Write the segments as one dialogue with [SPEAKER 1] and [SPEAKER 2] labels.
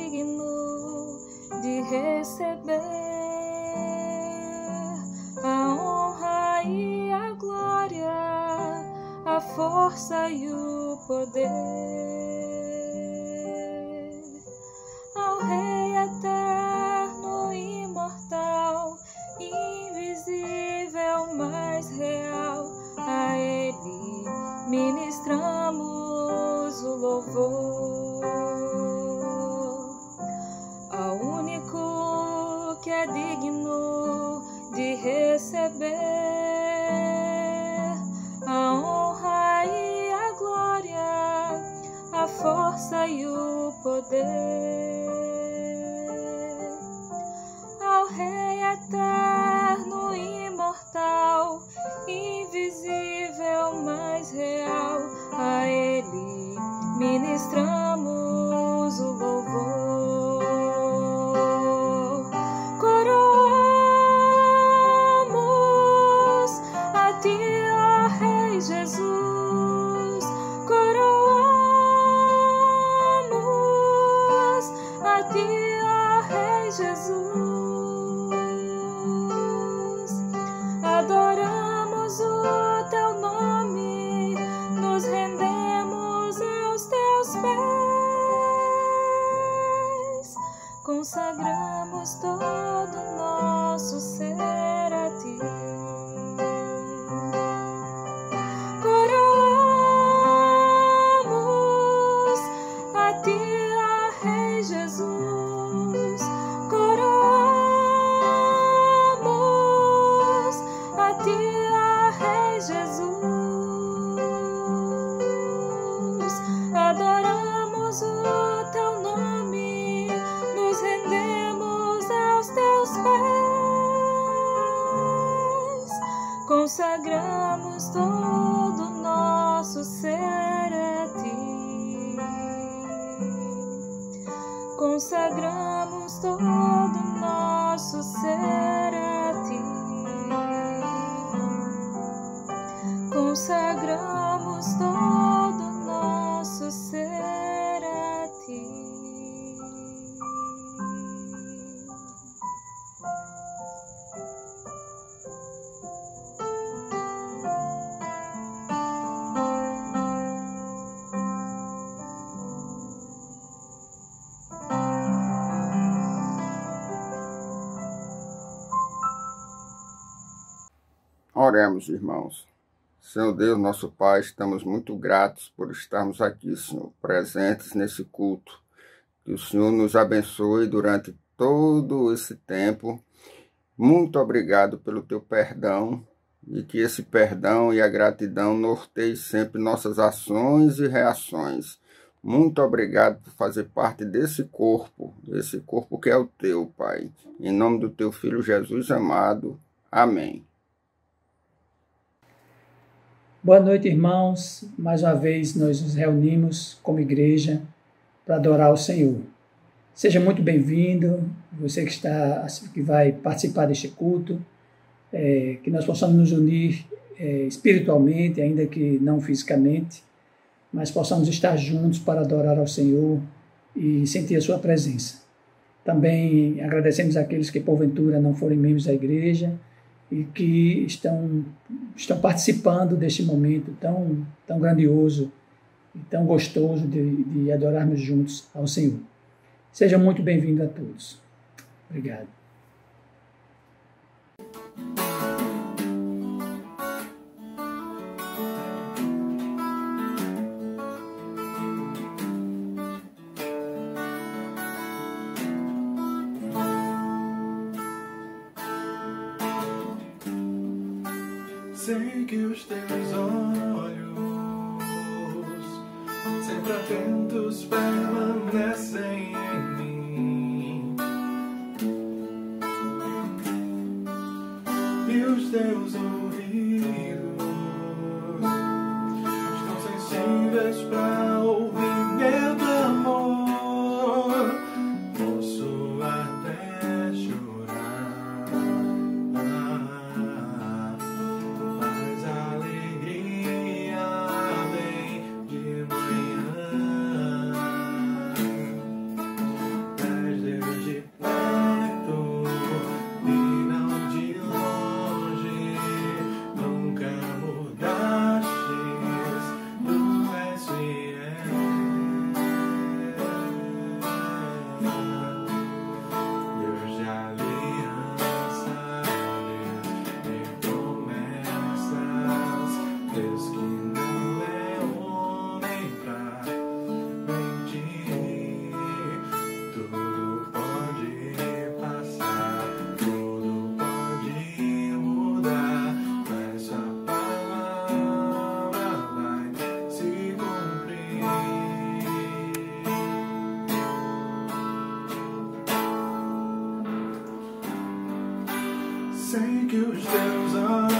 [SPEAKER 1] digno de receber a honra e a glória, a força e o poder. Ao Rei eterno, imortal, invisível, mais real, a Ele ministramos o louvor. Ao único que é digno de receber a honra e a glória, a força e o poder. Ao Rei eterno, imortal, invisível, mais real, a Ele ministramos o louvor. Coroamos a Ti, ó Rei Jesus, coroamos a Ti, ó Rei Jesus. Adoramos o Teu nome, nos rendemos aos Teus pés, consagramos todo o nosso ser a Ti. Coroamos a Ti, ó Rei Jesus, coroamos a Ti, ó Rei Jesus. Adoramos o Teu nome, nos rendemos aos Teus pés, consagramos todo o nosso ser a Ti. Consagramos todo o nosso ser a Ti. Consagramos todo o nosso ser a Ti.
[SPEAKER 2] Oremos, irmãos. Senhor Deus, nosso Pai, estamos muito gratos por estarmos aqui, Senhor, presentes nesse culto. Que o Senhor nos abençoe durante todo esse tempo. Muito obrigado pelo Teu perdão e que esse perdão e a gratidão norteiem sempre nossas ações e reações. Muito obrigado por fazer parte desse corpo que é o Teu, Pai. Em nome do Teu Filho Jesus amado. Amém.
[SPEAKER 3] Boa noite, irmãos. Mais uma vez nós nos reunimos como igreja para adorar o Senhor. Seja muito bem-vindo, você que vai participar deste culto, que nós possamos nos unir espiritualmente, ainda que não fisicamente, mas possamos estar juntos para adorar ao Senhor e sentir a sua presença. Também agradecemos àqueles que porventura não forem membros da igreja e que estão participando deste momento tão grandioso e tão gostoso de adorarmos juntos ao Senhor. Seja muito bem-vindo a todos. Obrigado.
[SPEAKER 4] Sei que os teus olhos, sempre atentos, permanecem em mim, e os teus ouvidos estão sensíveis para ouvir meu clamor. Posso até chorar, mas a alegria vem de manhã. Sei que os teus olhos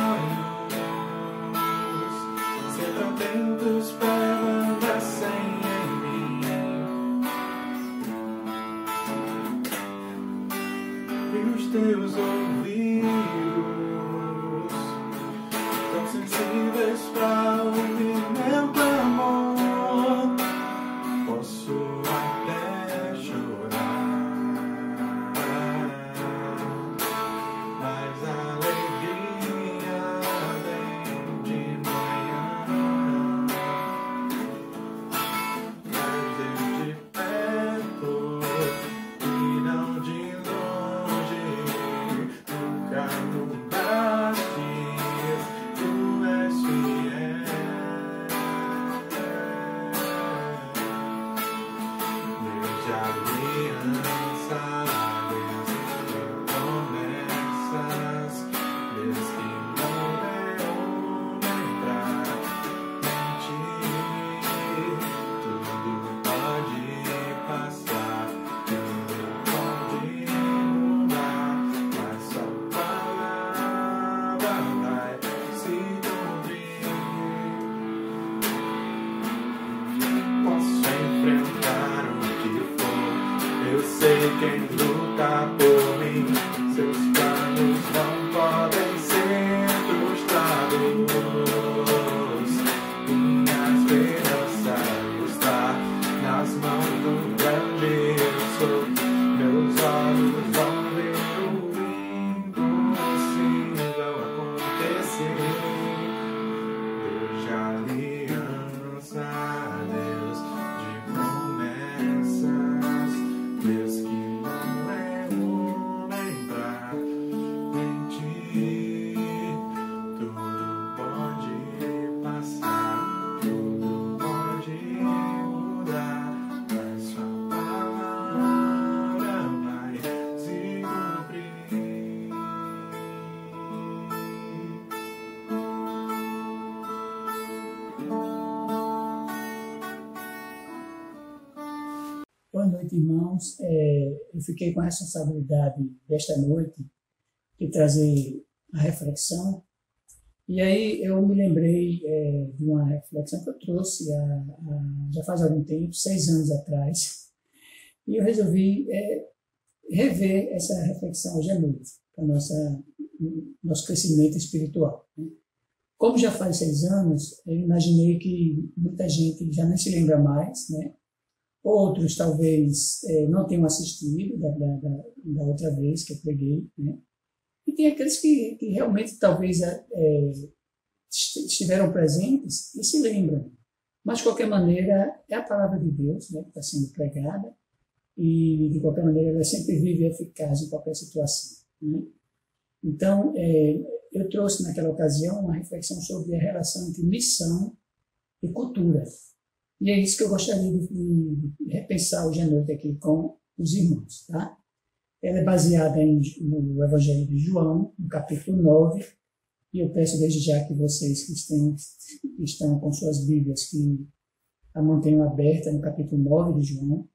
[SPEAKER 4] sempre atentos permanecem em mim, e os teus ouvidos tão sensíveis pra ouvir meu clamor. Posso até chorar, mas a alegria vem de manhã. Mas desde perto e não de longe, nunca mudaste, tu és fiel. Desde a aliança, desde promessas, desde que morreu lembrar em ti, tudo pode passar, tudo pode mudar, mas sua palavra vai se cumprir. Posso enfrentar o que for, eu sei quem luta por mim. Seus planos não podem ser frustrados. Minha esperança está nas mãos do grande eu sou. Meus olhos vão ver o impossível acontecer. Deus de aliança, Deus de promessas, Deus que não errou lembrar em ti, tudo pode passar, tudo pode mudar, mas sua palavra vai se cumprir.
[SPEAKER 3] Boa noite, irmãos. Eu fiquei com a responsabilidade desta noite de trazer a reflexão. E aí eu me lembrei de uma reflexão que eu trouxe já faz algum tempo, 6 anos atrás. E eu resolvi rever essa reflexão hoje à noite, para o nosso crescimento espiritual, né? Como já faz 6 anos, eu imaginei que muita gente já não se lembra mais, né? Outros talvez não tenham assistido da outra vez que eu preguei, né? E tem aqueles que realmente talvez estiveram presentes e se lembram. Mas, de qualquer maneira, é a palavra de Deus, né, que está sendo pregada, e, de qualquer maneira, ela sempre vive eficaz em qualquer situação, né? Então, eu trouxe naquela ocasião uma reflexão sobre a relação entre missão e cultura. E é isso que eu gostaria de repensar hoje à noite aqui com os irmãos, tá? Ela é baseada no Evangelho de João, no capítulo 9, e eu peço desde já que vocês que estão com suas Bíblias, que a mantenham aberta no capítulo 9 de João,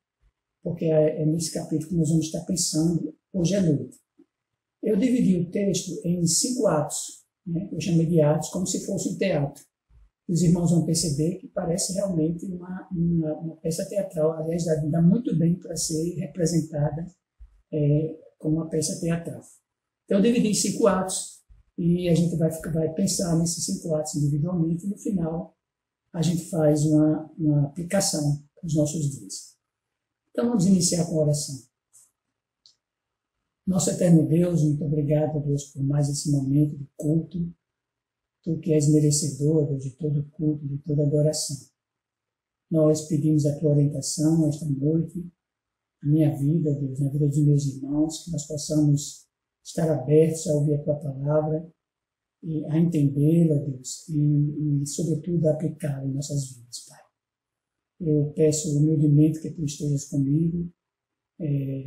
[SPEAKER 3] porque é nesse capítulo que nós vamos estar pensando hoje à noite. Eu dividi o texto em 5 atos, né? Eu chamei de atos como se fosse um teatro. Os irmãos vão perceber que parece realmente uma peça teatral, aliás, dá muito bem para ser representada como uma peça teatral. Então, eu dividi em 5 atos e a gente vai pensar nesses 5 atos individualmente e no final a gente faz uma aplicação para os nossos dias. Então, vamos iniciar com a oração. Nosso eterno Deus, muito obrigado, Deus, por mais esse momento de culto. Tu que és merecedor, Deus, de todo culto, de toda adoração. Nós pedimos a tua orientação esta noite, na minha vida, Deus, na vida de meus irmãos, que nós possamos estar abertos a ouvir a tua palavra, e a entendê-la, Deus, e sobretudo a aplicá-la em nossas vidas, Pai. Eu peço humildemente que tu estejas comigo,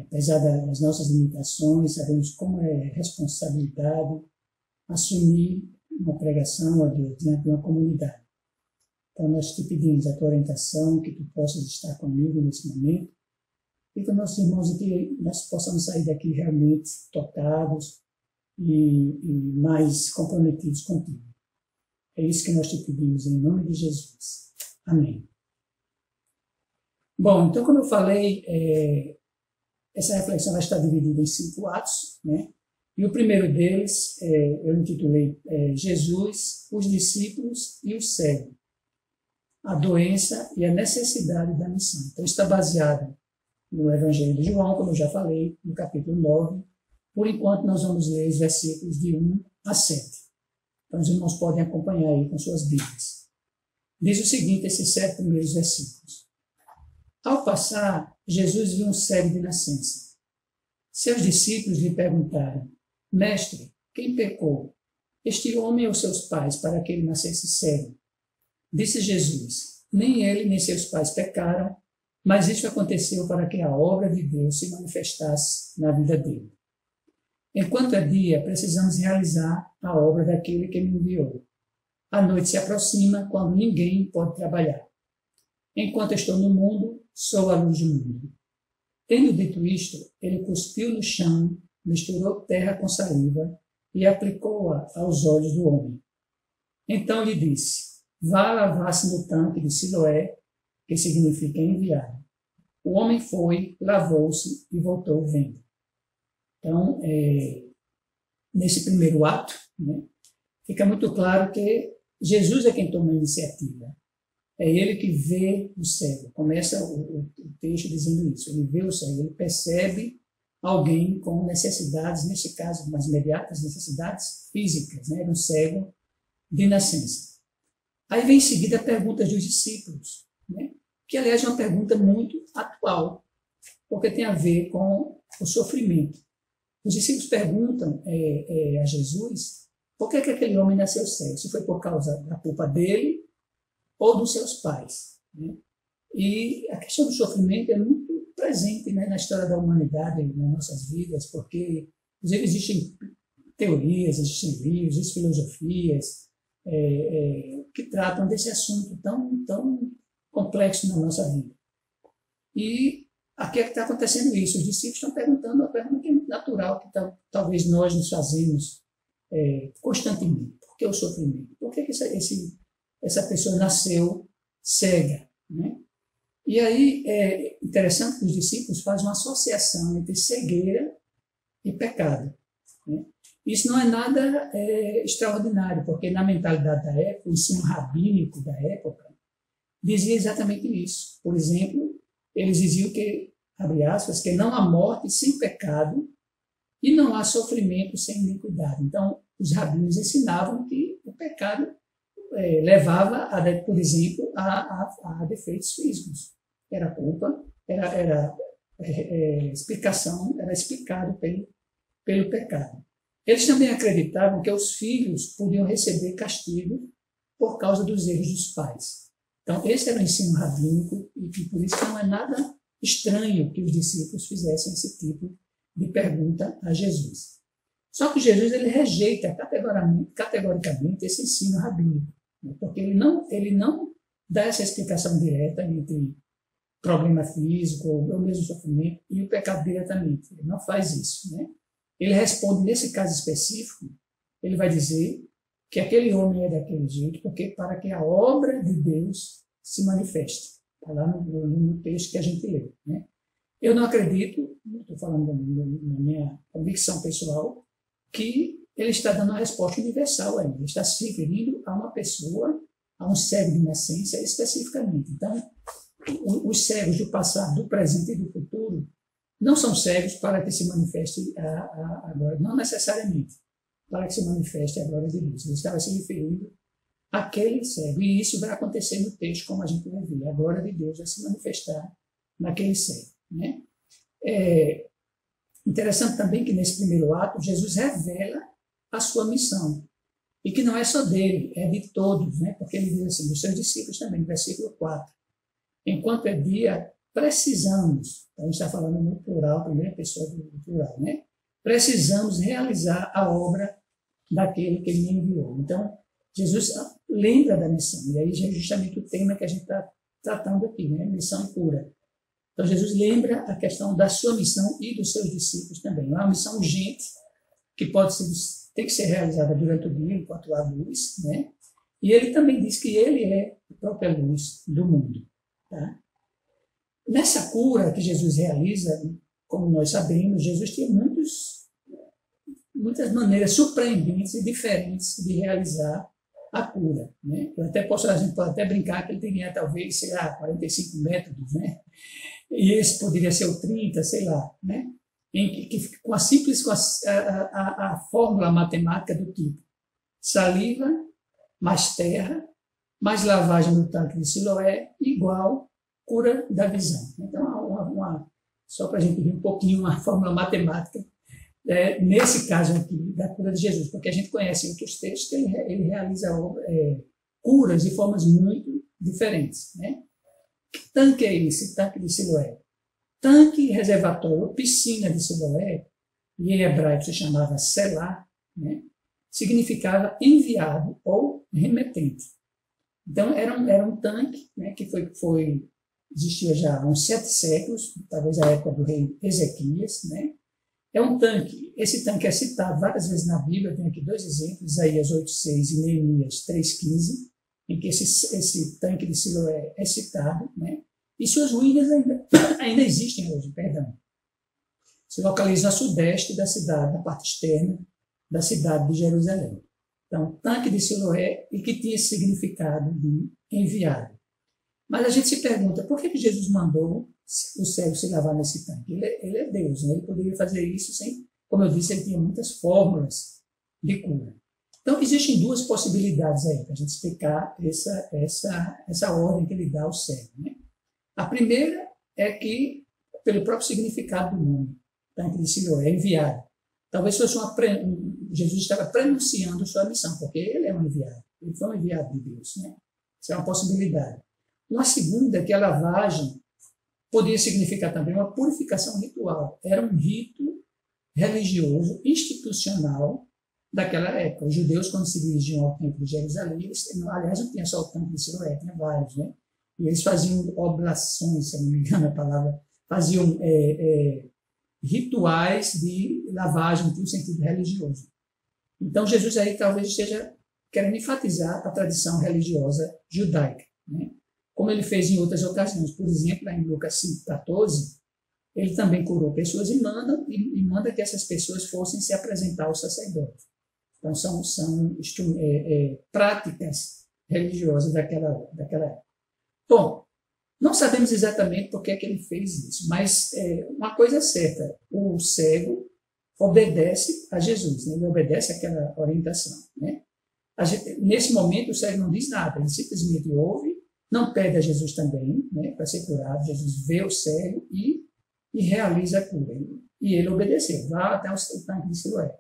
[SPEAKER 3] apesar das nossas limitações, sabemos como é responsabilidade assumir uma pregação, ó Deus, diante de uma comunidade. Então nós te pedimos a tua orientação, que tu possas estar comigo nesse momento, e com nossos irmãos, que nós possamos sair daqui realmente tocados e mais comprometidos contigo. É isso que nós te pedimos em nome de Jesus. Amém. Bom, então, como eu falei, essa reflexão vai estar dividida em 5 atos, né? E o primeiro deles, eu intitulei Jesus, os discípulos e o cego, a doença e a necessidade da missão. Então, está baseado no Evangelho de João, como eu já falei, no capítulo 9. Por enquanto, nós vamos ler os versículos de 1 a 7. Então, os irmãos podem acompanhar aí com suas Bíblias. Diz o seguinte, esses 7 primeiros versículos. Ao passar, Jesus viu um cego de nascença. Seus discípulos lhe perguntaram, Mestre, quem pecou? Este homem ou seus pais, para que ele nascesse cego? Disse Jesus, nem ele nem seus pais pecaram, mas isso aconteceu para que a obra de Deus se manifestasse na vida dele. Enquanto é dia, precisamos realizar a obra daquele que me enviou. A noite se aproxima quando ninguém pode trabalhar. Enquanto estou no mundo, sou a luz do mundo. Tendo dito isto, ele cuspiu no chão, misturou terra com saliva e aplicou-a aos olhos do homem. Então lhe disse, vá lavar-se no tanque de Siloé, que significa enviado. O homem foi, lavou-se e voltou vendo. Então, nesse primeiro ato, né, fica muito claro que Jesus é quem toma a iniciativa. É ele que vê o cego. Começa o texto dizendo isso. Ele vê o cego, ele percebe alguém com necessidades, nesse caso, mais imediatas, necessidades físicas, né? Era um cego de nascença. Aí vem em seguida a pergunta dos discípulos, né? Que, aliás, é uma pergunta muito atual, porque tem a ver com o sofrimento. Os discípulos perguntam a Jesus por que aquele homem nasceu cego, se foi por causa da culpa dele ou dos seus pais, né? E a questão do sofrimento é muito presente, né, na história da humanidade, nas nossas vidas, porque existem teorias, existem livros, existem filosofias que tratam desse assunto tão complexo na nossa vida. E aqui é que está acontecendo isso. Os discípulos estão perguntando uma pergunta natural que talvez nós nos fazemos constantemente. Por que o sofrimento? Por que essa pessoa nasceu cega, né? E aí é interessante que os discípulos fazem uma associação entre cegueira e pecado, né? Isso não é nada extraordinário, porque na mentalidade da época, o ensino rabínico da época dizia exatamente isso. Por exemplo, eles diziam que, abre aspas, que não há morte sem pecado e não há sofrimento sem iniquidade. Então, os rabinos ensinavam que o pecado levava, por exemplo, a defeitos físicos. Era culpa, era explicação, era explicado pelo pecado. Eles também acreditavam que os filhos podiam receber castigo por causa dos erros dos pais. Então, esse era o ensino rabínico e que por isso não é nada estranho que os discípulos fizessem esse tipo de pergunta a Jesus. Só que Jesus ele rejeita categoricamente esse ensino rabínico, né? Porque ele não dá essa explicação direta entre problema físico ou mesmo sofrimento e o pecado diretamente. Ele não faz isso, né? Ele responde, nesse caso específico, ele vai dizer que aquele homem é daquele jeito porque para que a obra de Deus se manifeste. Está lá no texto que a gente leu, né? Eu não acredito, estou falando da minha convicção pessoal, que ele está dando uma resposta universal aí. Ele está se referindo a uma pessoa, a um cego de nascença especificamente. Então, os cegos do passado, do presente e do futuro não são cegos para que se manifeste a glória, não necessariamente para que se manifeste a glória de Deus. Ele estava se referindo àquele cego. E isso vai acontecer no texto, como a gente vai ver. A glória de Deus vai se manifestar naquele cego, né? Interessante também que nesse primeiro ato, Jesus revela a sua missão. E que não é só dele, é de todos, né? Porque ele diz assim, dos seus discípulos também, versículo 4. Enquanto é dia, precisamos, a gente está falando no plural, primeira pessoa do plural, né? Precisamos realizar a obra daquele que ele enviou. Então, Jesus lembra da missão, e aí é justamente o tema que a gente está tratando aqui, né? Missão e cura. Então, Jesus lembra a questão da sua missão e dos seus discípulos também. É uma missão urgente que tem que ser realizada durante o dia, enquanto há luz, né? E ele também diz que ele é a própria luz do mundo. Tá? Nessa cura que Jesus realiza, como nós sabemos, Jesus tinha muitas maneiras surpreendentes e diferentes de realizar a cura. Né? A gente pode até brincar que ele teria talvez, sei lá, 45 métodos, né? E esse poderia ser o 30, sei lá, né? Com a fórmula matemática do tipo saliva mais terra mais lavagem no tanque de Siloé igual cura da visão. Então, só para a gente ver um pouquinho uma fórmula matemática, nesse caso aqui, da cura de Jesus, porque a gente conhece em outros textos que ele realiza curas de formas muito diferentes. Né? Que tanque é esse? Tanque de Siloé. Tanque, reservatório, piscina de Siloé, e em hebraico se chamava Selá, né? Significava enviado ou remetente. Então, era um tanque, né, que existia já há uns 7 séculos, talvez a época do rei Ezequias. Né? É um tanque, esse tanque é citado várias vezes na Bíblia, tem aqui 2 exemplos, Isaías 8,6 e Neemias 3,15, em que esse tanque de Siloé é citado, né? E suas ruínas ainda existem hoje, perdão. Se localiza a sudeste da cidade, na parte externa da cidade de Jerusalém. Então, tanque de Siloé, e que tinha esse significado de enviado. Mas a gente se pergunta, por que Jesus mandou o cego se lavar nesse tanque? Ele é Deus, né? Ele poderia fazer isso sem, como eu disse, ele tinha muitas fórmulas de cura. Então, existem 2 possibilidades aí, para a gente explicar essa ordem que ele dá ao cego. Né? A primeira é que, pelo próprio significado do nome, tanque de Siloé, enviado. Talvez fosse Jesus estava prenunciando sua missão, porque ele é um enviado. Ele foi um enviado de Deus. Né? Isso é uma possibilidade. Uma segunda é que a lavagem podia significar também uma purificação ritual. Era um rito religioso, institucional, daquela época. Os judeus, quando se dirigiam ao templo de Jerusalém, aliás, não tinha só o templo de Siloé, tinha vários, né? E eles faziam oblações, se não me engano a palavra, faziam rituais de lavagem, tinha um sentido religioso. Então, Jesus aí talvez esteja querendo enfatizar a tradição religiosa judaica, né? Como ele fez em outras ocasiões. Por exemplo, lá em Lucas 5,14, ele também curou pessoas e manda que essas pessoas fossem se apresentar ao sacerdote. Então, são práticas religiosas daquela época. Bom, não sabemos exatamente por que ele fez isso, mas uma coisa é certa, o cego obedece a Jesus, né? Ele obedece àquela orientação. Né? Nesse momento, o cego não diz nada, ele simplesmente ouve, não pede a Jesus também, né, para ser curado. Jesus vê o cego e realiza a cura. E ele obedeceu, vá até o tanque de Siloé.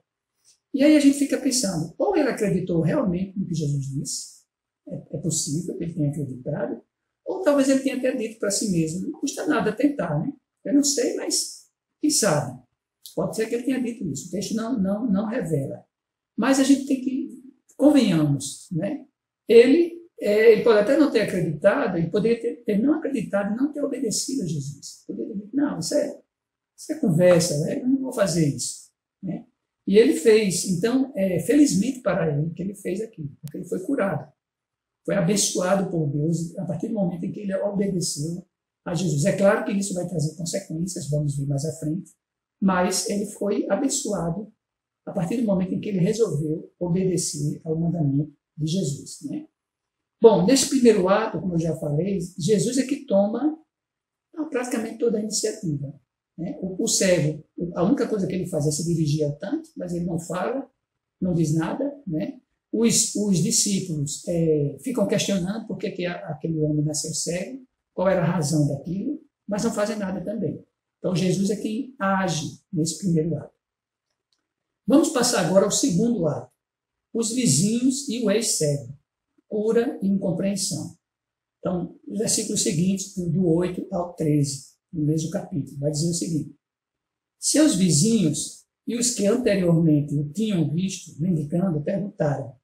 [SPEAKER 3] E aí a gente fica pensando, ou ele acreditou realmente no que Jesus disse, é possível que ele tenha acreditado, ou talvez ele tenha até dito para si mesmo, não custa nada tentar, né? Eu não sei, mas quem sabe? Pode ser que ele tenha dito isso, o texto não revela. Mas a gente tem que, convenhamos, né? Ele pode até não ter acreditado, ele poderia ter não acreditado e não ter obedecido a Jesus. Poderia ter dito, não, isso é conversa, né? Eu não vou fazer isso. Né? E ele fez. Então, felizmente para ele que ele fez aquilo, porque ele foi curado. Foi abençoado por Deus a partir do momento em que ele obedeceu a Jesus. É claro que isso vai trazer consequências, vamos ver mais à frente, mas ele foi abençoado a partir do momento em que ele resolveu obedecer ao mandamento de Jesus. Né? Bom, nesse primeiro ato, como eu já falei, Jesus é que toma praticamente toda a iniciativa. Né? O cego, a única coisa que ele faz é se dirigir ao tanque, mas ele não fala, não diz nada. Né? Os discípulos ficam questionando por que aquele homem nasceu cego, qual era a razão daquilo, mas não fazem nada também. Então, Jesus é quem age nesse primeiro ato. Vamos passar agora ao segundo ato. Os vizinhos e o ex-cego. Cura e incompreensão. Então, os versículos seguintes, do 8 ao 13, no mesmo capítulo, vai dizer o seguinte: seus vizinhos e os que anteriormente o tinham visto mendigando perguntaram: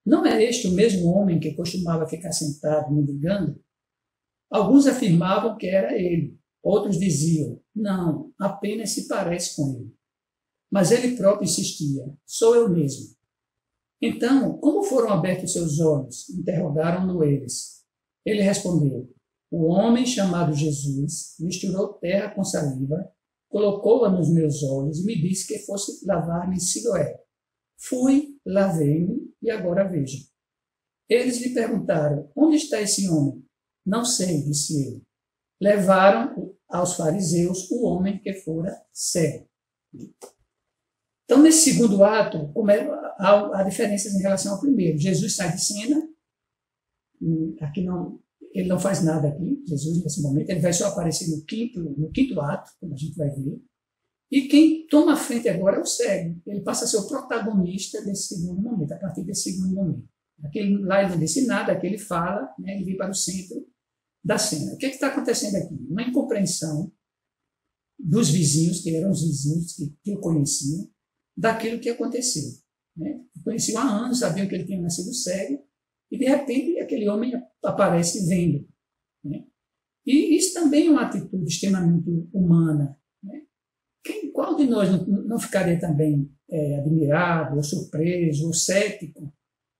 [SPEAKER 3] não é este o mesmo homem que costumava ficar sentado mendigando? Alguns afirmavam que era ele, outros diziam: não, apenas se parece com ele. Mas ele próprio insistia: sou eu mesmo. Então, como foram abertos seus olhos? Interrogaram-no eles. Ele respondeu: o homem chamado Jesus misturou terra com saliva, colocou-a nos meus olhos e me disse que fosse lavar-me em Siloé. Fui, lavei-me e agora vejo. Eles lhe perguntaram: onde está esse homem? Não sei, disse ele. Levaram aos fariseus o homem que fora cego. Então, nesse segundo ato, há diferenças em relação ao primeiro. Jesus sai de cena, aqui não, ele não faz nada aqui, Jesus, nesse momento, ele vai só aparecer no quinto ato, como a gente vai ver. E quem toma a frente agora é o cego. Ele passa a ser o protagonista desse segundo momento, a partir desse segundo momento. Aquele, lá ele não disse nada, aqui ele fala, né, ele vem para o centro da cena. O que está acontecendo aqui? Uma incompreensão dos vizinhos, que eram os vizinhos que o conheciam, daquilo que aconteceu. Né? Conheciam há anos, sabiam que ele tinha nascido cego, e de repente aquele homem aparece vendo. Né? E isso também é uma atitude extremamente humana. Né? Qual de nós não ficaria também admirado, ou surpreso, ou cético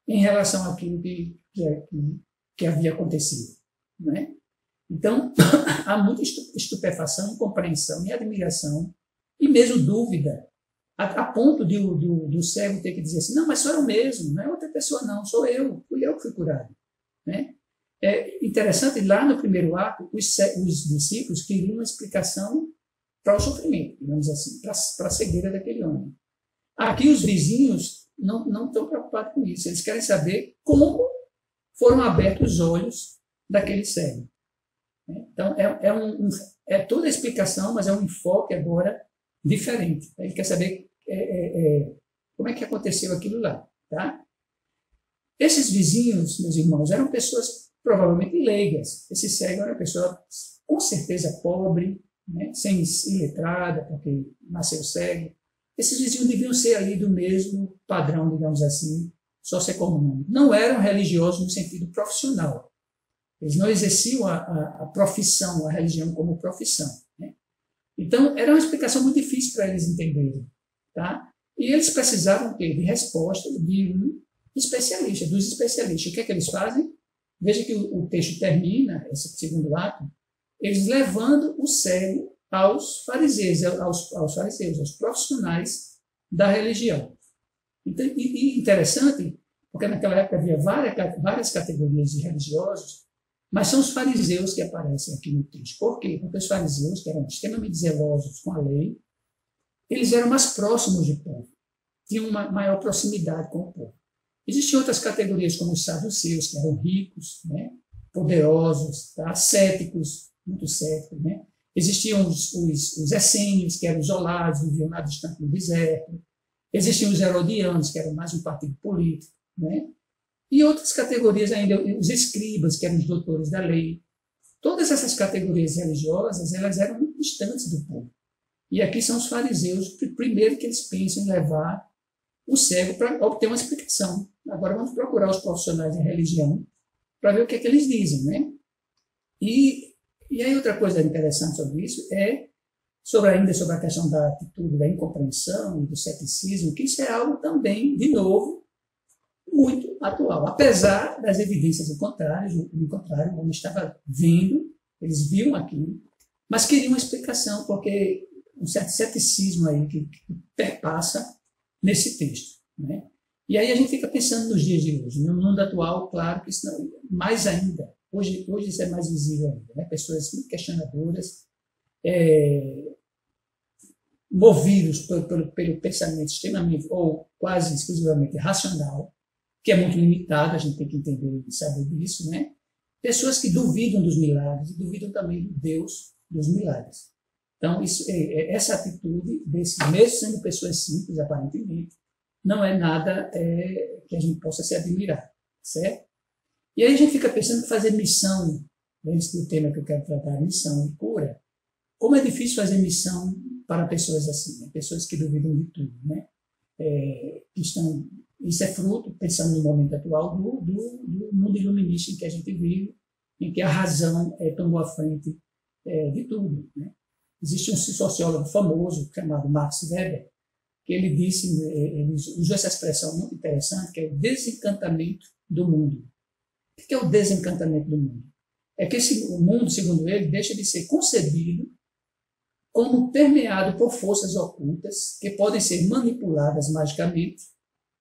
[SPEAKER 3] em relação àquilo que havia acontecido? Né? Então, há muita estupefação, incompreensão e admiração, e mesmo dúvida, a ponto do cego ter que dizer assim: não, mas sou eu mesmo, não é outra pessoa não, sou eu, fui eu que fui curado. Né? É interessante, lá no primeiro ato, os discípulos queriam uma explicação para o sofrimento, digamos assim, para a cegueira daquele homem. Aqui os vizinhos não estão preocupados com isso, eles querem saber como foram abertos os olhos daquele cego. Então, é toda a explicação, mas é um enfoque agora diferente. Ele quer saber como é que aconteceu aquilo lá. Tá? Esses vizinhos, meus irmãos, eram pessoas provavelmente leigas. Esse cego era uma pessoa com certeza pobre, né, sem iletrada, porque nasceu cego. Esses vizinhos deviam ser ali do mesmo padrão, digamos assim, socioeconômico. Não eram religiosos no sentido profissional. Eles não exerciam a profissão, a religião como profissão. Né? Então, era uma explicação muito difícil para eles entenderem. Tá? E eles precisavam de resposta de um especialista, dos especialistas. O que é que eles fazem? Veja que o texto termina, esse segundo ato, eles levando o cego aos fariseus, aos profissionais da religião. Então, e interessante, porque naquela época havia várias categorias de religiosos, mas são os fariseus que aparecem aqui no texto. Por quê? Porque os fariseus, que eram extremamente zelosos com a lei, eles eram mais próximos do povo, tinham uma maior proximidade com o povo. Existiam outras categorias, como os saduceus, que eram ricos, né, poderosos, tá, céticos, muito céticos. Né? Existiam os essênios, que eram isolados, viviam lá distante no deserto. Existiam os herodianos, que eram mais um partido político. Né? E outras categorias ainda, os escribas, que eram os doutores da lei. Todas essas categorias religiosas, elas eram distantes do povo. E aqui são os fariseus, primeiro que eles pensam em levar o cego para obter uma explicação. Agora vamos procurar os profissionais da religião para ver o que é que eles dizem. Né? E aí outra coisa interessante sobre isso é ainda sobre a questão da atitude, da incompreensão e do ceticismo, que isso é algo também, de novo, muito atual. Apesar das evidências do contrário, o homem estava vendo, eles viam aquilo, mas queriam uma explicação, porque um certo ceticismo aí que perpassa nesse texto. Né? E aí a gente fica pensando nos dias de hoje. No mundo atual, claro que isso não, mais ainda, hoje isso é mais visível ainda. Né? Pessoas muito questionadoras, movidos pelo pensamento extremamente, ou quase exclusivamente racional, que é muito limitado, a gente tem que entender e saber disso. Né? Pessoas que duvidam dos milagres e duvidam também do Deus dos milagres. Então, essa atitude, mesmo sendo pessoas simples, aparentemente, não é nada que a gente possa se admirar, certo? E aí a gente fica pensando em fazer missão, esse é o tema que eu quero tratar, missão e cura. Como é difícil fazer missão para pessoas assim, né? Pessoas que duvidam de tudo, né? Isso é fruto, pensando no momento atual, do mundo iluminista em que a gente vive, em que a razão tomou a frente de tudo, né? Existe um sociólogo famoso chamado Max Weber, que ele disse, ele usou essa expressão muito interessante, que é o desencantamento do mundo. O que é o desencantamento do mundo? É que o mundo, segundo ele, deixa de ser concebido como permeado por forças ocultas que podem ser manipuladas magicamente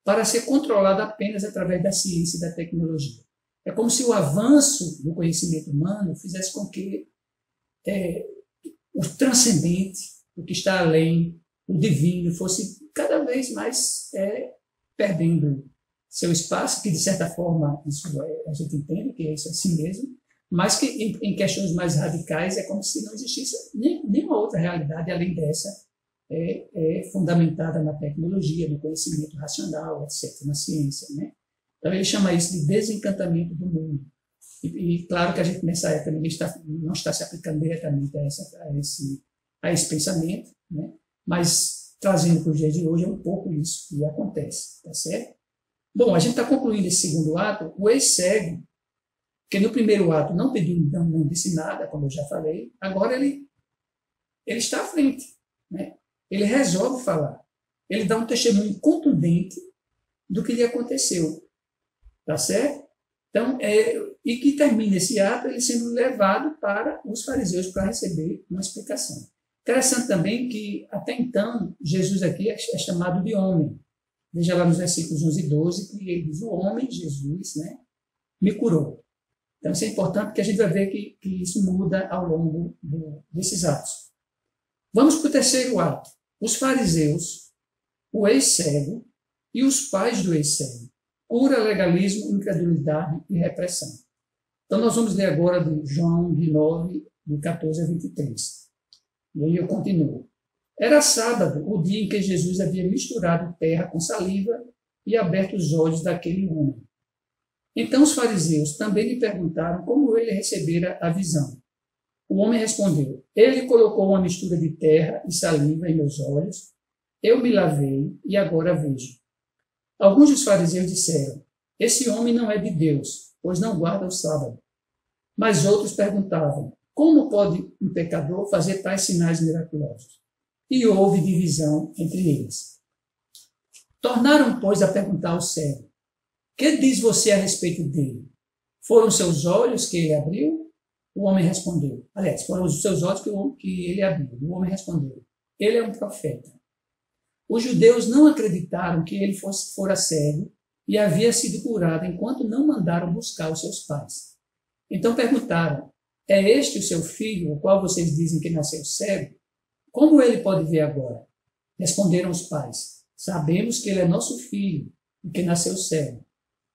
[SPEAKER 3] para ser controlado apenas através da ciência e da tecnologia. É como se o avanço do conhecimento humano fizesse com que o transcendente, o que está além, o divino, fosse cada vez mais perdendo seu espaço, que de certa forma isso a gente entende que é isso assim mesmo, mas que em questões mais radicais é como se não existisse nenhuma outra realidade além dessa, fundamentada na tecnologia, no conhecimento racional, etc., na ciência, né? Então ele chama isso de desencantamento do mundo. E claro que a gente nessa época não está se aplicando diretamente a esse pensamento, né? Mas trazendo para os dias de hoje é um pouco isso que acontece, tá certo? Bom, a gente está concluindo esse segundo ato, o ex-cego, que no primeiro ato não pediu, não disse nada, como eu já falei, agora ele está à frente, né? Ele resolve falar, ele dá um testemunho contundente do que lhe aconteceu, tá certo? Então, e que termina esse ato ele sendo levado para os fariseus para receber uma explicação. Interessante também que, até então, Jesus aqui é chamado de homem. Veja lá nos versículos 11 e 12, que ele diz, o homem, Jesus, né, me curou. Então, isso é importante, porque a gente vai ver que isso muda ao longo desses atos. Vamos para o terceiro ato. Os fariseus, o ex-cego e os pais do ex-cego. Cura, legalismo, incredulidade e repressão. Então, nós vamos ler agora de João 9, do 14 a 23. E aí eu continuo. Era sábado, o dia em que Jesus havia misturado terra com saliva e aberto os olhos daquele homem. Então os fariseus também lhe perguntaram como ele recebera a visão. O homem respondeu, ele colocou uma mistura de terra e saliva em meus olhos, eu me lavei e agora vejo. Alguns dos fariseus disseram, esse homem não é de Deus, pois não guarda o sábado. Mas outros perguntavam, como pode um pecador fazer tais sinais miraculosos? E houve divisão entre eles. Tornaram, pois, a perguntar ao cego, que diz você a respeito dele? Foram seus olhos que ele abriu? O homem respondeu. Aliás, foram os seus olhos que ele abriu. O homem respondeu. Ele é um profeta. Os judeus não acreditaram que ele fora cego e havia sido curado enquanto não mandaram buscar os seus pais. Então perguntaram, é este o seu filho, o qual vocês dizem que nasceu cego? Como ele pode ver agora? Responderam os pais, sabemos que ele é nosso filho e que nasceu cego,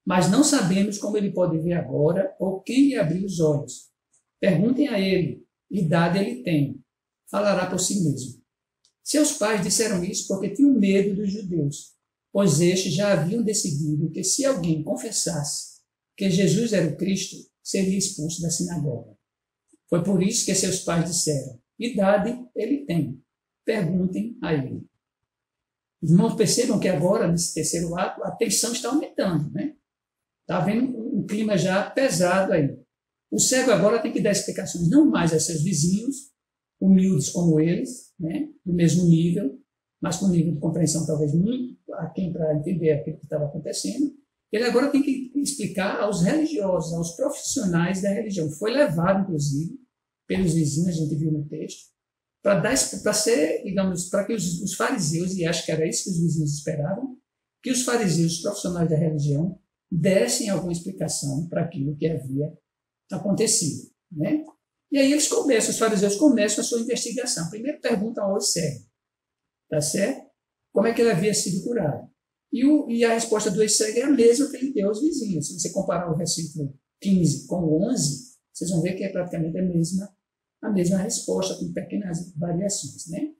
[SPEAKER 3] mas não sabemos como ele pode ver agora ou quem lhe abriu os olhos. Perguntem a ele, idade ele tem, falará por si mesmo. Seus pais disseram isso porque tinham medo dos judeus, pois estes já haviam decidido que se alguém confessasse que Jesus era o Cristo, seria expulso da sinagoga. Foi por isso que seus pais disseram, idade ele tem, perguntem a ele. Os irmãos percebam que agora, nesse terceiro ato, a tensão está aumentando, né? Está havendo um clima já pesado aí. O cego agora tem que dar explicações não mais a seus vizinhos, humildes como eles, né? Do mesmo nível, mas com nível de compreensão talvez muito aquém para entender aquilo que estava acontecendo. Ele agora tem que explicar aos religiosos, aos profissionais da religião. Foi levado, inclusive, pelos vizinhos, a gente viu no texto, para ser, digamos, para que os fariseus, e acho que era isso que os vizinhos esperavam, que os fariseus, os profissionais da religião, dessem alguma explicação para aquilo que havia acontecido, né? E aí os fariseus começam a sua investigação. Primeiro perguntam ao cego, tá certo? Como é que ele havia sido curado? E a resposta do ex-cego é a mesma que ele deu aos vizinhos. Se você comparar o versículo 15 com o 11, vocês vão ver que é praticamente a mesma resposta, com pequenas variações, né?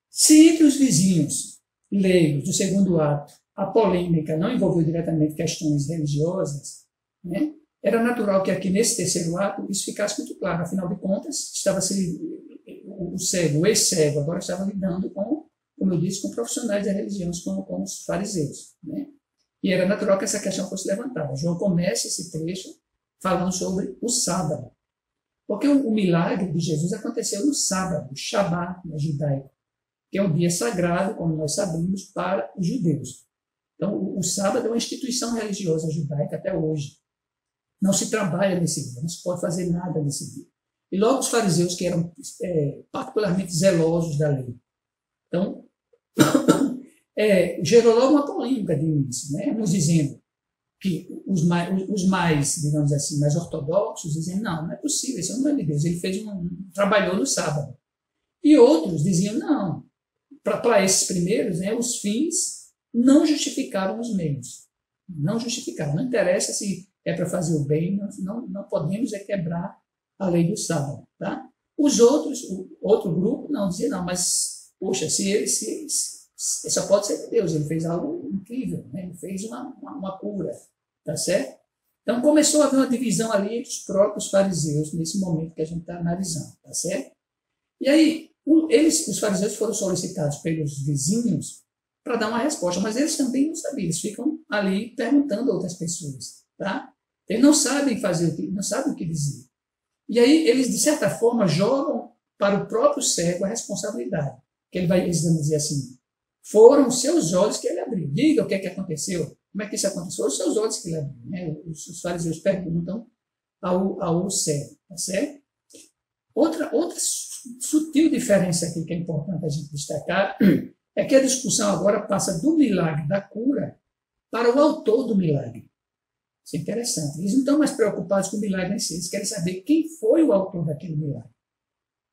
[SPEAKER 3] Se entre os vizinhos leigos do segundo ato a polêmica não envolveu diretamente questões religiosas, né? Era natural que aqui nesse terceiro ato isso ficasse muito claro. Afinal de contas, o ex-cego agora estava lidando com, como eu disse, com profissionais da religião, com os fariseus, né? E era natural que essa questão fosse levantada. João começa esse trecho falando sobre o sábado. Porque o milagre de Jesus aconteceu no sábado, o Shabat, no judaico, que é um dia sagrado, como nós sabemos, para os judeus. Então, o sábado é uma instituição religiosa judaica até hoje. Não se trabalha nesse dia, não se pode fazer nada nesse dia. E logo os fariseus, que eram particularmente zelosos da lei. Então, gerou logo uma polêmica de início, né? Nos dizendo que os mais, digamos assim, mais ortodoxos, dizem, não é possível, isso não é de Deus, ele trabalhou no sábado. E outros diziam, não, para esses primeiros, né, os fins não justificavam os meios. Não justificavam. Não interessa se é para fazer o bem, não podemos quebrar a lei do sábado. Tá? Os outros, o outro grupo, não, dizia, não, mas, poxa, só pode ser de Deus, ele fez algo incrível, né? Ele fez uma cura, tá certo? Então começou a haver uma divisão ali entre os próprios fariseus, nesse momento que a gente está analisando, tá certo? E aí, os fariseus foram solicitados pelos vizinhos para dar uma resposta, mas eles também não sabiam, eles ficam ali perguntando a outras pessoas, tá? Eles não sabem não sabem o que dizer. E aí eles, de certa forma, jogam para o próprio cego a responsabilidade, que eles vão dizer assim, foram os seus olhos que ele abriu. Diga o que é que aconteceu. Como é que isso aconteceu? Foram os seus olhos que ele abriu. Né? Os fariseus perguntam ao cego, tá certo? Outra sutil diferença aqui que é importante a gente destacar é que a discussão agora passa do milagre da cura para o autor do milagre. Isso é interessante. Eles não estão mais preocupados com o milagre em si, eles querem saber quem foi o autor daquele milagre.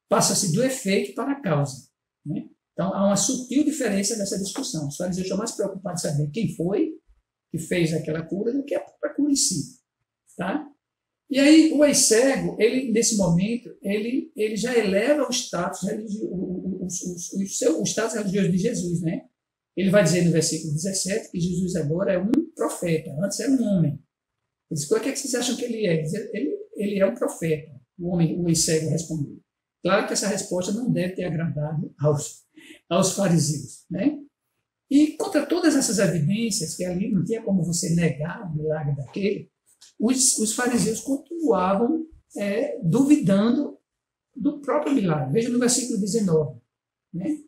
[SPEAKER 3] Passa-se do efeito para a causa. Né? Então, há uma sutil diferença nessa discussão. Os fariseus estão mais preocupados em saber quem foi que fez aquela cura do que a própria cura em si. Tá? E aí, o ex-cego, nesse momento, ele já eleva o status religioso, o status religioso de Jesus. Né? Ele vai dizer no versículo 17 que Jesus agora é um profeta, antes era um homem. Ele diz, o que vocês acham que ele é? Ele é um profeta. O ex-cego respondeu. Claro que essa resposta não deve ter agradado aos fariseus. Né? E contra todas essas evidências, que ali não tinha como você negar o milagre daquele, os fariseus continuavam duvidando do próprio milagre. Veja no versículo 19. Né?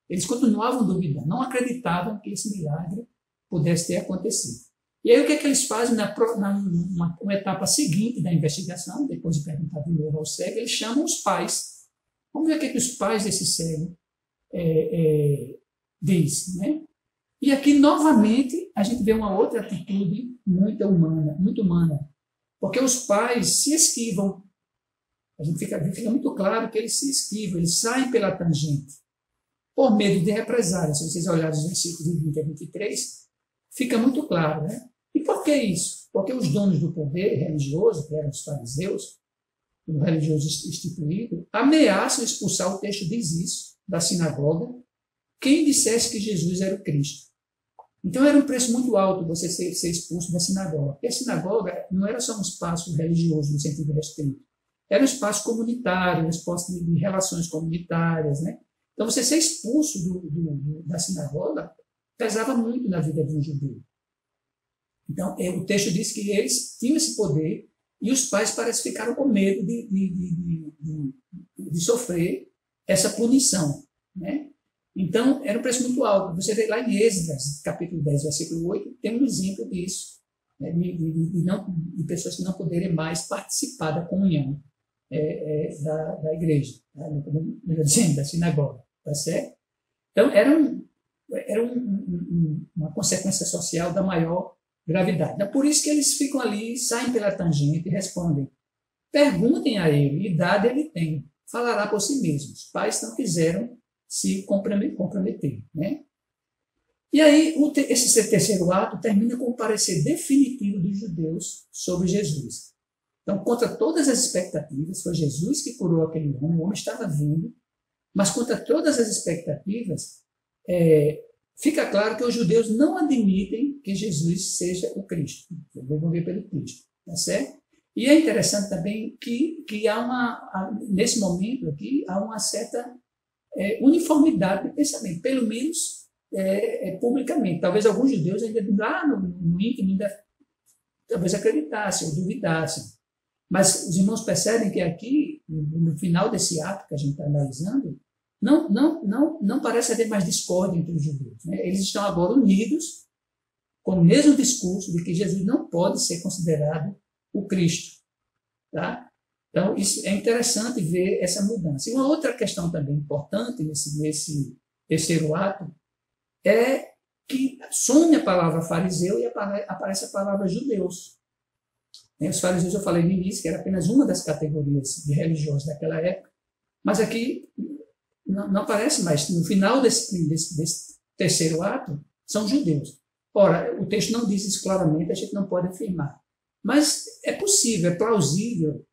[SPEAKER 3] Eles continuavam duvidando, não acreditavam que esse milagre pudesse ter acontecido. E aí o que é que eles fazem uma etapa seguinte da investigação, depois de perguntar de novo ao cego, eles chamam os pais. Vamos ver o que é que os pais desse cego dizem. Né? E aqui, novamente, a gente vê uma outra atitude muito humana, porque os pais se esquivam. A gente fica muito claro que eles se esquivam, eles saem pela tangente, por medo de represália. Se vocês olharem os versículos de 20 a 23, fica muito claro. Né? E por que isso? Porque os donos do poder religioso, que eram os fariseus, o religioso instituído, ameaçam expulsar, o texto diz isso, da sinagoga, quem dissesse que Jesus era o Cristo. Então era um preço muito alto você ser expulso da sinagoga. Porque a sinagoga não era só um espaço religioso no sentido restrito, era um espaço comunitário, um espaço de relações comunitárias. Né? Então você ser expulso da sinagoga pesava muito na vida de um judeu. Então o texto diz que eles tinham esse poder e os pais parece que ficaram com medo de sofrer essa punição. Né? Então, era um preço muito alto. Você vê lá em Êxodo, capítulo 10, versículo 8, tem um exemplo disso, né? de pessoas que não poderem mais participar da comunhão da igreja, tá? Melhor dizendo, da sinagoga. Tá certo? Então, era uma consequência social da maior gravidade. Então, por isso que eles ficam ali, saem pela tangente e respondem. Perguntem a ele, idade ele tem, falará por si mesmo. Os pais não quiseram se comprometer. Né? E aí, esse terceiro ato termina com o parecer definitivo dos judeus sobre Jesus. Então, contra todas as expectativas, foi Jesus que curou aquele homem, o homem estava vindo, mas contra todas as expectativas, fica claro que os judeus não admitem que Jesus seja o Cristo. Vão ver pelo Cristo, tá certo? E é interessante também que nesse momento aqui, há uma certa uniformidade de pensamento, pelo menos publicamente. Talvez alguns judeus ainda lá no íntimo talvez acreditassem ou duvidassem. Mas os irmãos percebem que aqui, no final desse ato que a gente está analisando, não parece haver mais discórdia entre os judeus. Né? Eles estão agora unidos com o mesmo discurso de que Jesus não pode ser considerado o Cristo. Tá? Então, isso é interessante ver essa mudança. E uma outra questão também importante nesse terceiro ato é que some a palavra fariseu e aparece a palavra judeus. Os fariseus, eu falei no início, que era apenas uma das categorias de religiosos daquela época, mas aqui não aparece mais. No final desse terceiro ato, são judeus. Ora, o texto não diz isso claramente, a gente não pode afirmar. Mas é possível, é plausível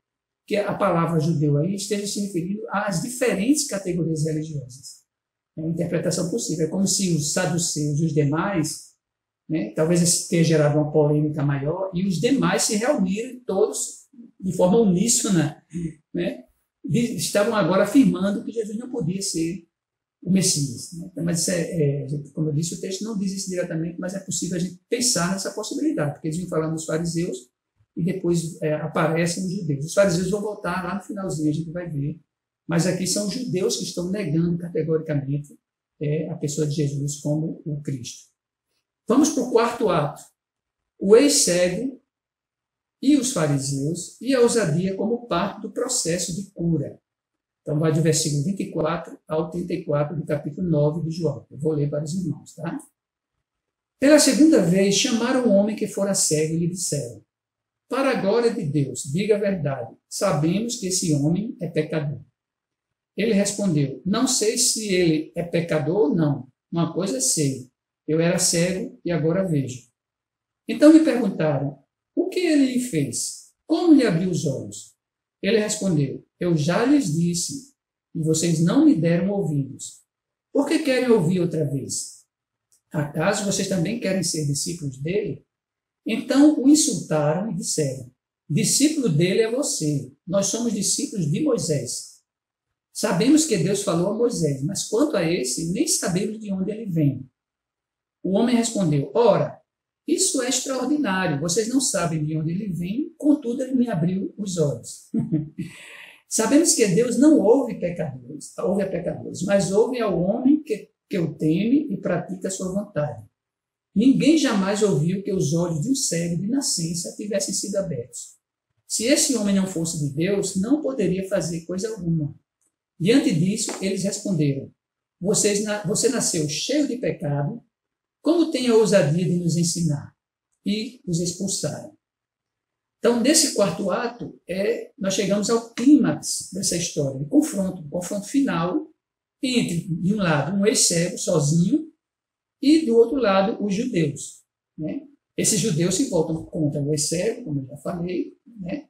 [SPEAKER 3] que a palavra judeu aí esteja se referindo às diferentes categorias religiosas. É uma interpretação possível. É como se os saduceus e os demais, né, talvez isso tenha gerado uma polêmica maior, e os demais se reuniram todos de forma uníssona, né, estavam agora afirmando que Jesus não podia ser o Messias. Né? Mas, como eu disse, o texto não diz isso diretamente, mas é possível a gente pensar nessa possibilidade, porque eles vêm falando dos fariseus e depois aparecem os judeus. Os fariseus vão voltar lá no finalzinho, a gente vai ver. Mas aqui são os judeus que estão negando categoricamente a pessoa de Jesus como o Cristo. Vamos para o quarto ato. O ex-cego e os fariseus e a ousadia como parte do processo de cura. Então, vai do versículo 24 ao 34 do capítulo 9 de João. Eu vou ler para os irmãos, tá? Pela segunda vez, chamaram o homem que fora cego e lhe disseram: para a glória de Deus, diga a verdade, sabemos que esse homem é pecador. Ele respondeu: não sei se ele é pecador ou não. Uma coisa sei, eu era cego e agora vejo. Então lhe perguntaram: o que ele lhe fez? Como lhe abriu os olhos? Ele respondeu: eu já lhes disse, e vocês não me deram ouvidos. Por que querem ouvir outra vez? Acaso vocês também querem ser discípulos dele? Então o insultaram e disseram: discípulo dele é você, nós somos discípulos de Moisés. Sabemos que Deus falou a Moisés, mas quanto a esse, nem sabemos de onde ele vem. O homem respondeu: ora, isso é extraordinário, vocês não sabem de onde ele vem, contudo ele me abriu os olhos. Sabemos que Deus não ouve a pecadores, mas ouve ao homem que o teme e pratica a sua vontade. Ninguém jamais ouviu que os olhos de um cego de nascença tivessem sido abertos. Se esse homem não fosse de Deus, não poderia fazer coisa alguma. Diante disso, eles responderam: você nasceu cheio de pecado, como tem a ousadia de nos ensinar? E os expulsaram. Então, nesse quarto ato, nós chegamos ao clímax dessa história, de confronto final entre, de um lado, um ex-cego sozinho, e, do outro lado, os judeus. Né? Esses judeus se voltam contra o ex-cego, como eu já falei, né?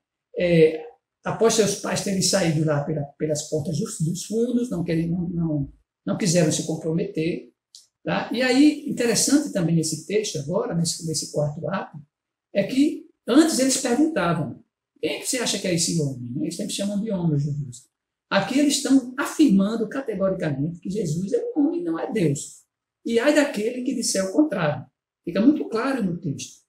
[SPEAKER 3] Após seus pais terem saído lá pelas portas dos fundos, não quiseram se comprometer. Tá? E aí, interessante também nesse texto agora, nesse quarto ato, é que antes eles perguntavam: quem é que você acha que é esse homem? Eles sempre chamam de homem, os judeus. Aqui eles estão afirmando categoricamente que Jesus é um homem, não é Deus. E ai daquele que disser o contrário. Fica muito claro no texto.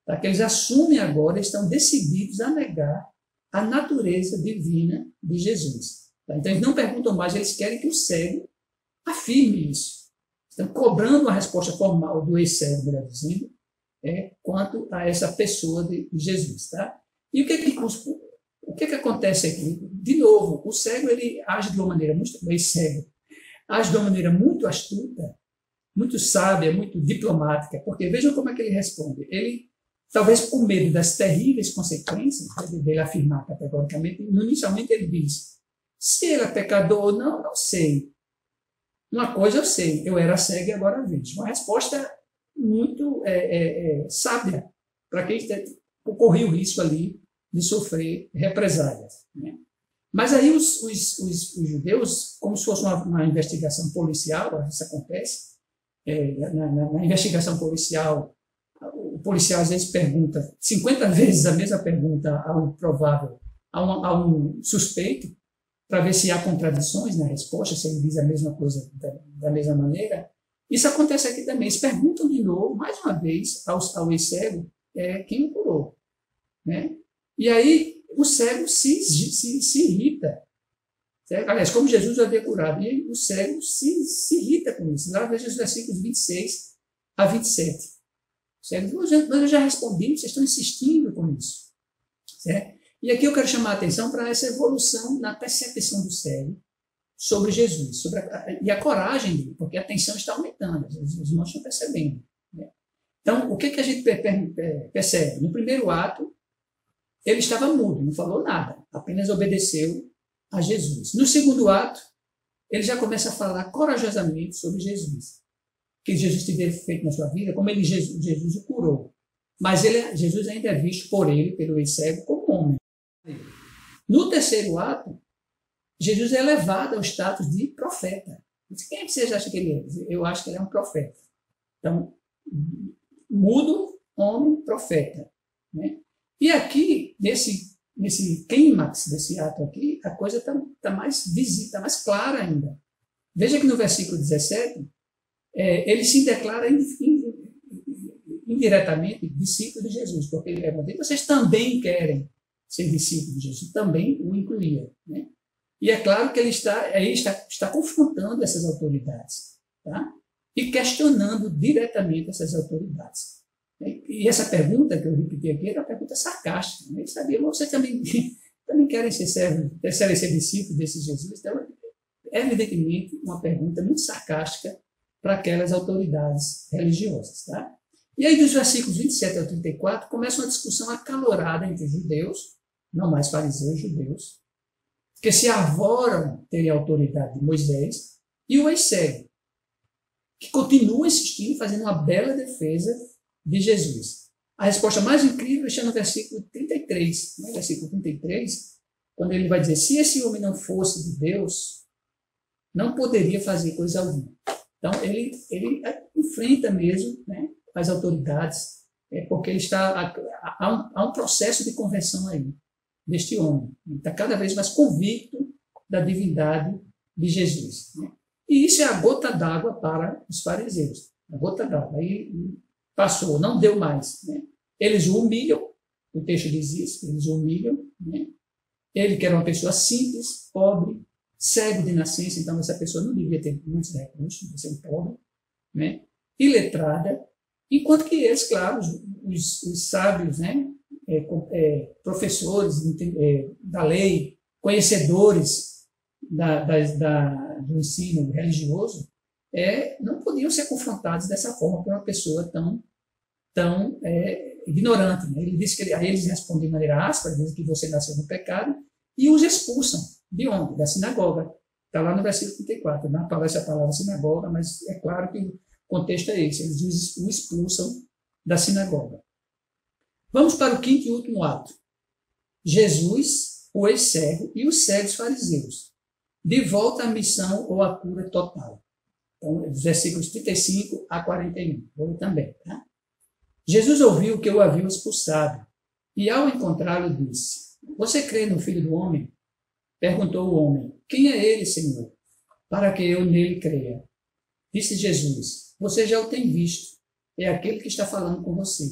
[SPEAKER 3] Tá? Que eles assumem agora, estão decididos a negar a natureza divina de Jesus. Tá? Então eles não perguntam mais, eles querem que o cego afirme isso. Estão cobrando a resposta formal do ex-cego, melhor dizendo, quanto a essa pessoa de Jesus. Tá? E o que acontece aqui? De novo, o cego ele age de uma maneira o ex-cego age de uma maneira muito astuta, muito sábia, muito diplomática, porque vejam como é que ele responde. Ele, talvez por medo das terríveis consequências dele afirmar categoricamente, inicialmente ele diz: se ele é pecador ou não, não sei. Uma coisa eu sei, eu era cego e agora vejo. Uma resposta muito sábia para quem corria o risco ali de sofrer represálias. Né? Mas aí os judeus, como se fosse uma investigação policial, isso acontece, na investigação policial, o policial às vezes pergunta 50 vezes a mesma pergunta a um provável, a um suspeito, para ver se há contradições na resposta, se ele diz a mesma coisa da mesma maneira. Isso acontece aqui também. Eles perguntam de novo, mais uma vez, ao ex-cego, quem o curou. Né? E aí o cego se irrita. Certo? Aliás, como Jesus havia curado. E o cego se irrita com isso. Lá veja os versículos 26 a 27. O cego diz, mas eu já respondi, vocês estão insistindo com isso. Certo? E aqui eu quero chamar a atenção para essa evolução na percepção do cego sobre Jesus, e a coragem dele, porque a tensão está aumentando, os irmãos estão percebendo. Né? Então, o que a gente percebe? No primeiro ato, ele estava mudo, não falou nada, apenas obedeceu a Jesus. No segundo ato, ele já começa a falar corajosamente sobre Jesus, que Jesus teria feito na sua vida, como Jesus o curou. Mas Jesus ainda é visto por ele, pelo ex-cego, como homem. No terceiro ato, Jesus é elevado ao status de profeta. Quem é que vocês acham que ele é? Eu acho que ele é um profeta. Então, mudo, homem, profeta. Né? E aqui, nesse clímax desse ato aqui, a coisa está mais visível, está mais clara ainda. Veja que no versículo 17, ele se declara indiretamente discípulo de Jesus, porque ele pergunta, vocês também querem ser discípulos de Jesus? Também o incluía. Né? E é claro que ele está confrontando essas autoridades, tá? E questionando diretamente essas autoridades. E essa pergunta que eu repeti aqui era uma pergunta sarcástica. Né? Ele sabia, mas vocês também querem ser discípulos desse Jesus? Então, é evidentemente uma pergunta muito sarcástica para aquelas autoridades religiosas. Tá? E aí, dos versículos 27 ao 34, começa uma discussão acalorada entre judeus, não mais fariseus, judeus, que se arvoram terem a autoridade de Moisés, e o ex-cego, que continua insistindo, fazendo uma bela defesa de Jesus. A resposta mais incrível está no versículo 33. No versículo 33, quando ele vai dizer, se esse homem não fosse de Deus, não poderia fazer coisa alguma. Então, ele enfrenta mesmo, né, as autoridades, porque há um processo de conversão aí, deste homem. Ele está cada vez mais convicto da divindade de Jesus. Né? E isso é a gota d'água para os fariseus. A gota d'água. Aí passou, não deu mais. Né? Eles o humilham, o texto diz isso, eles o humilham. Né? Ele que era uma pessoa simples, pobre, cego de nascença, então essa pessoa não devia ter muitos recursos, devia ser um pobre, né? Iletrada, enquanto que eles, claro, os sábios, né? Professores da lei, conhecedores do ensino religioso, não podiam ser confrontados dessa forma por uma pessoa tão ignorante. Né? Ele disse que eles respondem de maneira áspera, dizem que você nasceu no pecado, e os expulsam. De onde? Da sinagoga. Está lá no versículo 34. Não aparece a palavra sinagoga, mas é claro que o contexto é esse. Eles o expulsam da sinagoga. Vamos para o quinto e último ato. Jesus, o ex-cego e os cegos fariseus. De volta à missão ou à cura total. Então, dos versículos 35 a 41. Vou também. Tá? Jesus ouviu que o haviam expulsado e, ao encontrá-lo, disse, você crê no Filho do Homem? Perguntou o homem, quem é ele, Senhor, para que eu nele creia? Disse Jesus, você já o tem visto, é aquele que está falando com você.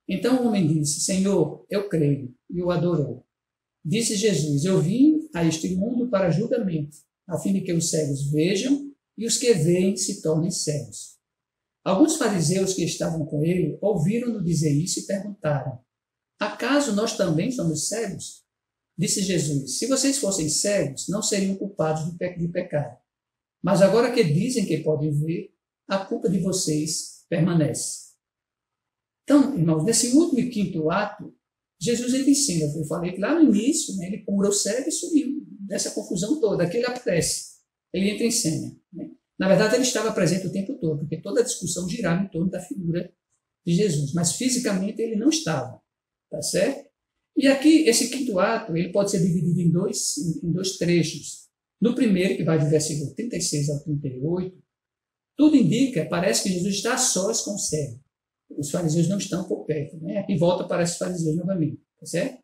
[SPEAKER 3] Então o homem disse, Senhor, eu creio, e o adorou. Disse Jesus, eu vim a este mundo para julgamento, a fim de que os cegos vejam e os que veem se tornem cegos. Alguns fariseus que estavam com ele ouviram-no dizer isso e perguntaram, acaso nós também somos cegos? Disse Jesus, se vocês fossem cegos, não seriam culpados de pecado. Mas agora que dizem que podem ver, a culpa de vocês permanece. Então, irmãos, nesse último e quinto ato, Jesus ele ensina, eu falei que lá no início, né, ele cura o cego e sumiu dessa confusão toda, aqui ele aparece, ele entra em cena. Né? Na verdade, ele estava presente o tempo todo, porque toda a discussão girava em torno da figura de Jesus, mas fisicamente ele não estava, tá certo? E aqui, esse quinto ato, ele pode ser dividido em dois trechos. No primeiro, que vai do versículo 36 ao 38, tudo indica, parece que Jesus está a sós com o cego. Os fariseus não estão por perto. Né? Aqui volta para os fariseus novamente. Tá certo?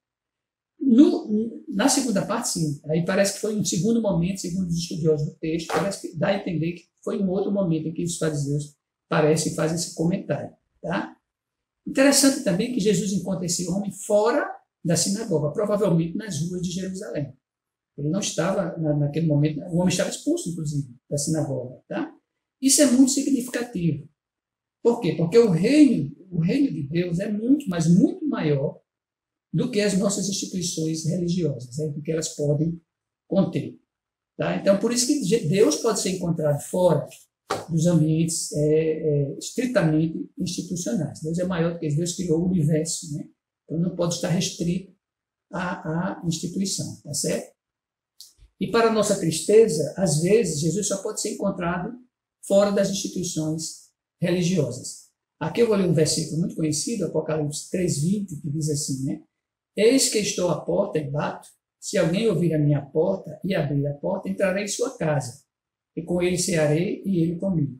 [SPEAKER 3] Na segunda parte, sim. Aí parece que foi um segundo momento, segundo os estudiosos do texto, parece que dá a entender que foi um outro momento em que os fariseus parecem fazer esse comentário. Tá? Interessante também que Jesus encontra esse homem fora da sinagoga, provavelmente nas ruas de Jerusalém. Ele não estava, naquele momento, o homem estava expulso, inclusive, da sinagoga. Tá? Isso é muito significativo. Por quê? Porque o reino de Deus é muito, mas muito maior do que as nossas instituições religiosas, do que elas podem conter. Tá? Então, por isso que Deus pode ser encontrado fora dos ambientes estritamente institucionais. Deus é maior do que isso. Deus criou o universo, né? Então não pode estar restrito à instituição, tá certo? E para nossa tristeza, às vezes, Jesus só pode ser encontrado fora das instituições religiosas. Aqui eu vou ler um versículo muito conhecido, Apocalipse 3:20, que diz assim, né? Eis que estou à porta e bato. Se alguém ouvir a minha porta e abrir a porta, entrarei em sua casa, e com ele cearei e ele comigo.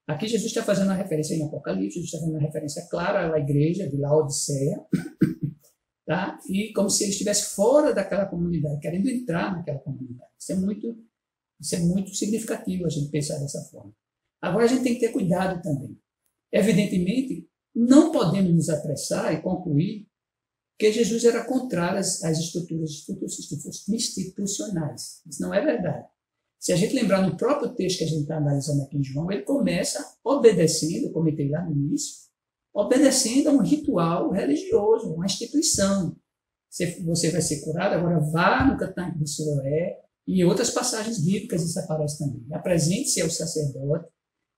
[SPEAKER 3] Aqui Jesus está fazendo uma referência em Apocalipse, Jesus está fazendo uma referência clara à igreja de Laodiceia, tá? E como se ele estivesse fora daquela comunidade, querendo entrar naquela comunidade. Isso é muito significativo a gente pensar dessa forma. Agora a gente tem que ter cuidado também. Evidentemente, não podemos nos apressar e concluir que Jesus era contrário às estruturas institucionais. Isso não é verdade. Se a gente lembrar no próprio texto que a gente está analisando aqui em João, ele começa obedecendo, eu comentei lá no início, obedecendo a um ritual religioso, uma instituição. Você vai ser curado, agora vá no tanque de Siloé, e em outras passagens bíblicas isso aparece também. Apresente-se ao sacerdote.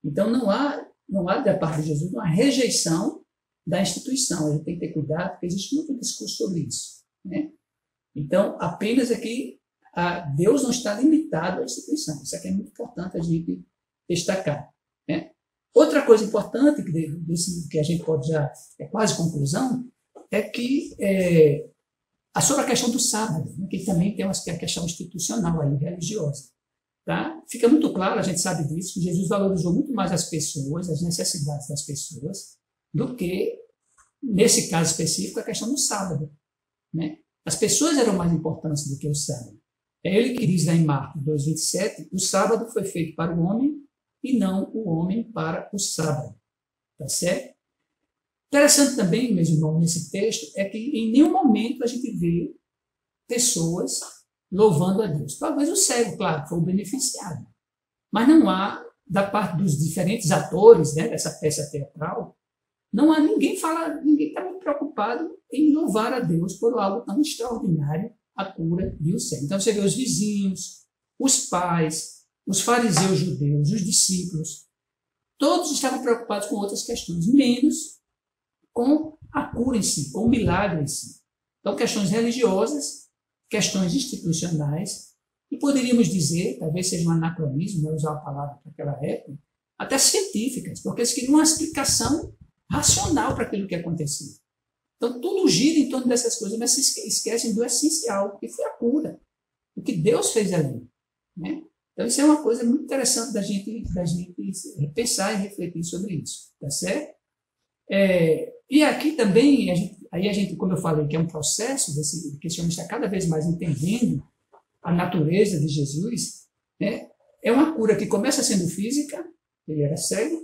[SPEAKER 3] Então não há da parte de Jesus uma rejeição da instituição. A gente tem que ter cuidado, porque existe muito discurso sobre isso, né? Então, apenas aqui, Deus não está limitado à instituição. Isso aqui é muito importante a gente destacar, né? Outra coisa importante que a gente pode já, é quase conclusão, é que sobre a questão do sábado, né, que também tem a questão institucional aí, religiosa. Tá? Fica muito claro, a gente sabe disso, que Jesus valorizou muito mais as pessoas, as necessidades das pessoas, do que, nesse caso específico, a questão do sábado, né? As pessoas eram mais importantes do que o sábado. É ele que diz lá em Marcos 2:27, o sábado foi feito para o homem e não o homem para o sábado. Tá certo? Interessante também, meus irmãos, nesse texto, é que em nenhum momento a gente vê pessoas louvando a Deus. Talvez o cego, claro, foi o beneficiado. Mas não há, da parte dos diferentes atores, né, dessa peça teatral, não há ninguém está muito preocupado em louvar a Deus por algo tão extraordinário, a cura e o cego. Então você vê os vizinhos, os pais, os fariseus judeus, os discípulos, todos estavam preocupados com outras questões, menos com a cura em si, com o milagre em si. Então, questões religiosas, questões institucionais, e poderíamos dizer, talvez seja um anacronismo, né, usar a palavra para aquela época, até científicas, porque eles queriam uma explicação racional para aquilo que acontecia. Então, tudo gira em torno dessas coisas, mas se esquecem do essencial, que foi a cura, o que Deus fez ali, né? Então, isso é uma coisa muito interessante da gente pensar e refletir sobre isso, tá certo? E aqui também, a gente, como eu falei, que é um processo que esse homem está cada vez mais entendendo a natureza de Jesus, né? É uma cura que começa sendo física, ele era cego,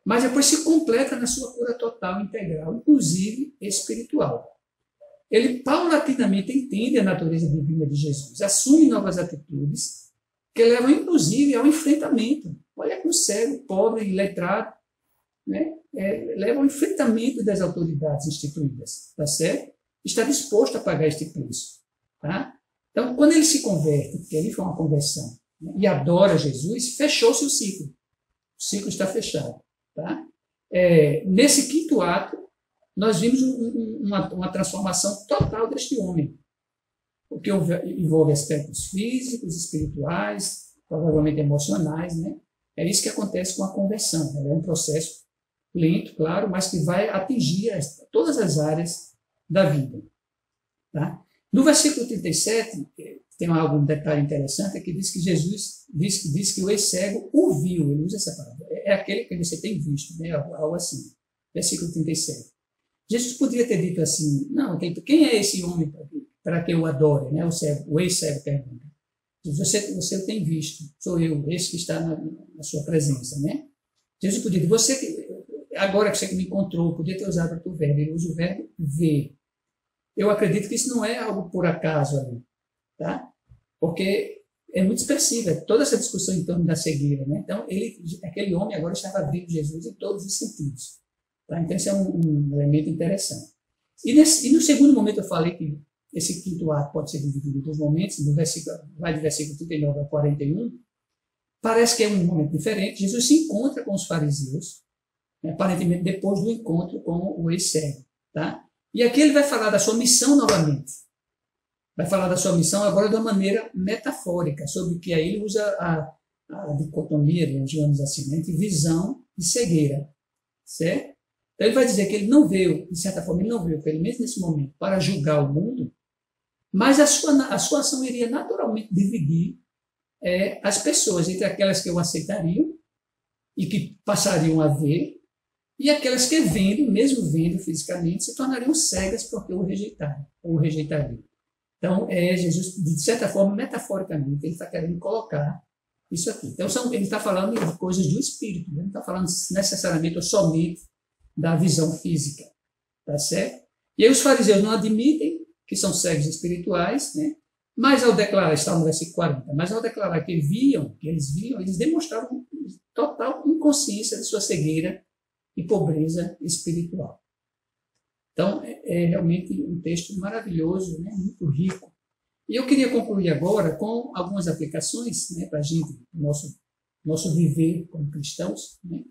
[SPEAKER 3] mas depois se completa na sua cura total, integral, inclusive espiritual. Ele paulatinamente entende a natureza divina de Jesus, assume novas atitudes, que levam inclusive ao enfrentamento. Olha que o cego, pobre e letrado, né, leva ao enfrentamento das autoridades instituídas, tá certo? Está disposto a pagar este preço, tá? Então, quando ele se converte, porque ali foi uma conversão, né, e adora Jesus, fechou-se o ciclo. O ciclo está fechado, tá? Nesse quinto ato, nós vimos uma transformação total deste homem, o que envolve aspectos físicos, espirituais, provavelmente emocionais, né? É isso que acontece com a conversão. É um processo lento, claro, mas que vai atingir todas as áreas da vida. Tá? No versículo 37, tem algum detalhe interessante, é que diz que Jesus diz que o ex-cego o viu, ele usa essa palavra, é aquele que você tem visto, né? Algo assim. Versículo 37. Jesus poderia ter dito assim, não, quem é esse homem para que eu adore? Né? O ex-cego pergunta. Você tem visto, sou eu, esse que está na sua presença. Né? Jesus podia dizer, agora que você me encontrou, podia ter usado outro verbo, ele usa o verbo ver. Eu acredito que isso não é algo por acaso ali. Tá? porque é muito expressiva toda essa discussão em torno da cegueira, né? Então, aquele homem agora estava vendo Jesus em todos os sentidos. Tá? Então, esse é um elemento interessante. E no segundo momento eu falei que esse quinto ato pode ser dividido em dois momentos, vai do versículo 39 a 41, parece que é um momento diferente. Jesus se encontra com os fariseus, né, aparentemente depois do encontro com o ex-cego. Tá? E aqui ele vai falar da sua missão novamente. Vai falar da sua missão agora de uma maneira metafórica, sobre que aí ele usa a dicotomia, digamos assim, né, entre visão e cegueira. Certo? Então ele vai dizer que ele não veio, de certa forma, ele não veio, pelo menos nesse momento, para julgar o mundo, mas a sua ação iria naturalmente dividir as pessoas entre aquelas que o aceitariam e que passariam a ver, e aquelas que mesmo vendo fisicamente, se tornariam cegas porque o rejeitariam. Então, Jesus, de certa forma, metaforicamente, ele está querendo colocar isso aqui. Então, ele está falando de coisas do espírito, ele não está falando necessariamente ou somente da visão física, tá certo? E aí os fariseus não admitem que são cegos espirituais, né? Mas ao declarar, está no versículo 40, mas ao declarar que eles viam, eles demonstravam total inconsciência de sua cegueira e pobreza espiritual. Então, é realmente um texto maravilhoso, né? Muito rico. E eu queria concluir agora com algumas aplicações, né, para a gente, nosso viver como cristãos, né?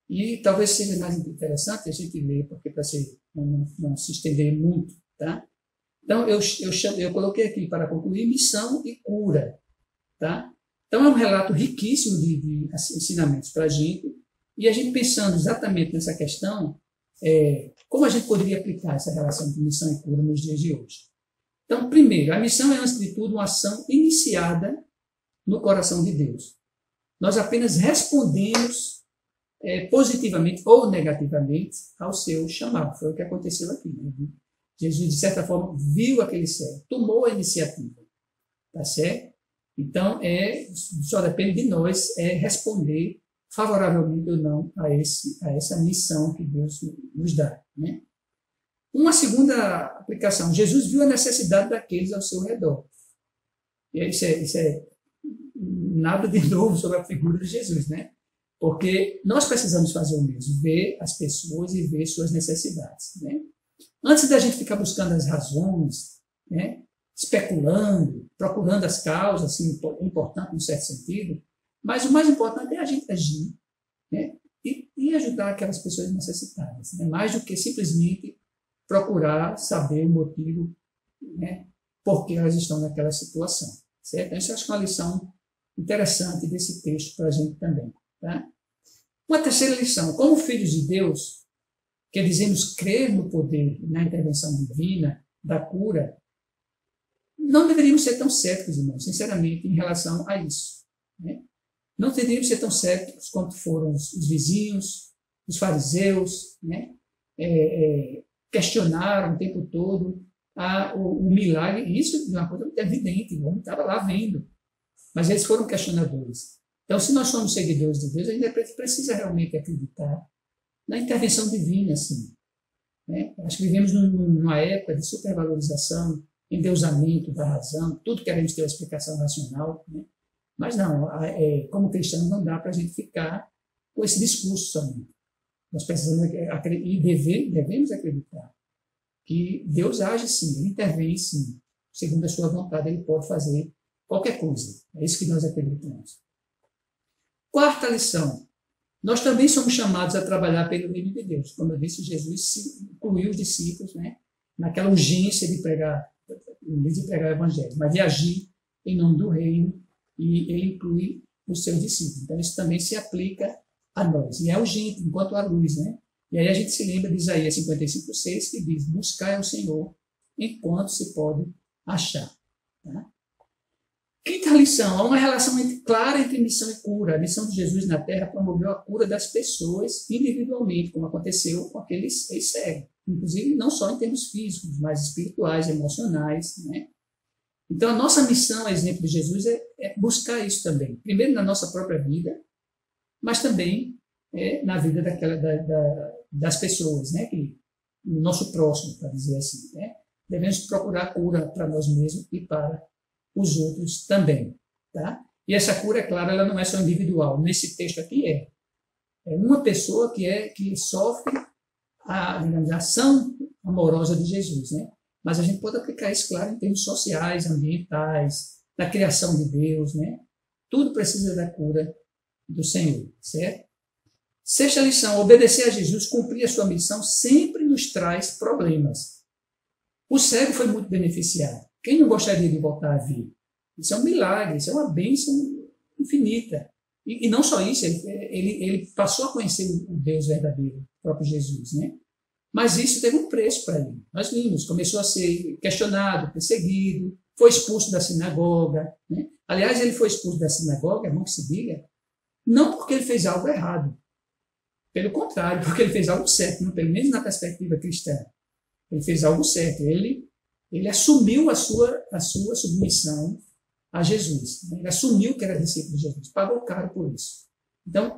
[SPEAKER 3] E talvez seja mais interessante a gente ler, porque para não se estender muito, tá? Então, eu coloquei aqui para concluir missão e cura, tá? Então, é um relato riquíssimo de ensinamentos para a gente, e a gente pensando exatamente nessa questão, como a gente poderia aplicar essa relação de missão e cura nos dias de hoje. Então, primeiro, a missão é, antes de tudo, uma ação iniciada no coração de Deus. Nós apenas respondemos positivamente ou negativamente ao seu chamado. Foi o que aconteceu aqui. Né? Jesus, de certa forma, viu aquele cego, tomou a iniciativa. Tá certo? Então, só depende de nós responder favoravelmente ou não a essa missão que Deus nos dá. Né? Uma segunda aplicação. Jesus viu a necessidade daqueles ao seu redor. E isso é nada de novo sobre a figura de Jesus, né? Porque nós precisamos fazer o mesmo, ver as pessoas e ver suas necessidades. Né? Antes da gente ficar buscando as razões, né? Especulando, procurando as causas, assim, importante, num certo sentido, mas o mais importante é a gente agir, né? e ajudar aquelas pessoas necessitadas, né? Mais do que simplesmente procurar saber o motivo, né? Por que elas estão naquela situação. Certo? Então, isso eu acho que é uma lição interessante desse texto para a gente também. Tá? Uma terceira lição: como filhos de Deus, que dizemos crer no poder, na intervenção divina, da cura, não deveríamos ser tão céticos, irmãos, sinceramente, em relação a isso. Né? Não deveríamos ser tão céticos quanto foram os vizinhos, os fariseus, né? Questionaram o tempo todo o milagre, e isso é uma coisa muito evidente, o homem estava lá vendo, mas eles foram questionadores. Então, se nós somos seguidores de Deus, a gente precisa realmente acreditar na intervenção divina, assim. Né? Acho que vivemos numa época de supervalorização, endeusamento da razão, tudo queremos ter uma explicação racional, né? Mas não, como cristãos não dá para a gente ficar com esse discurso somente. Nós precisamos e devemos acreditar que Deus age sim, Ele intervém sim, segundo a sua vontade, Ele pode fazer qualquer coisa. É isso que nós acreditamos. Quarta lição: nós também somos chamados a trabalhar pelo reino de Deus. Como eu disse, Jesus incluiu os discípulos, né, naquela urgência de pregar o evangelho, mas de agir em nome do reino, e ele inclui os seus discípulos. Então, isso também se aplica a nós. E é urgente, enquanto há luz, né? E aí a gente se lembra de Isaías 55:6, que diz: buscai ao Senhor enquanto se pode achar. Tá? Quinta lição: há uma relação clara entre missão e cura. A missão de Jesus na Terra promoveu a cura das pessoas individualmente, como aconteceu com aqueles cegos. Inclusive, não só em termos físicos, mas espirituais, emocionais, né? Então, a nossa missão, a exemplo de Jesus, é buscar isso também. Primeiro na nossa própria vida, mas também na vida das pessoas, né? No nosso próximo, para dizer assim. Né? Devemos procurar cura para nós mesmos e para os outros também, tá? E essa cura, é claro, ela não é só individual. Nesse texto aqui é uma pessoa que sofre digamos, a ação amorosa de Jesus, né? Mas a gente pode aplicar isso, claro, em termos sociais, ambientais, da criação de Deus, né? Tudo precisa da cura do Senhor, certo? Sexta lição: obedecer a Jesus, cumprir a sua missão, sempre nos traz problemas. O cego foi muito beneficiado. Quem não gostaria de voltar a ver? Isso é um milagre, isso é uma bênção infinita. E não só isso, ele passou a conhecer o Deus verdadeiro, o próprio Jesus, né? Mas isso teve um preço para ele. Nós vimos, começou a ser questionado, perseguido, foi expulso da sinagoga, né? Aliás, ele foi expulso da sinagoga, é bom que se diga, não porque ele fez algo errado, pelo contrário, porque ele fez algo certo, pelo menos na perspectiva cristã. Ele fez algo certo, ele assumiu a sua submissão a Jesus, né? Ele assumiu que era discípulo de Jesus, pagou caro por isso. Então,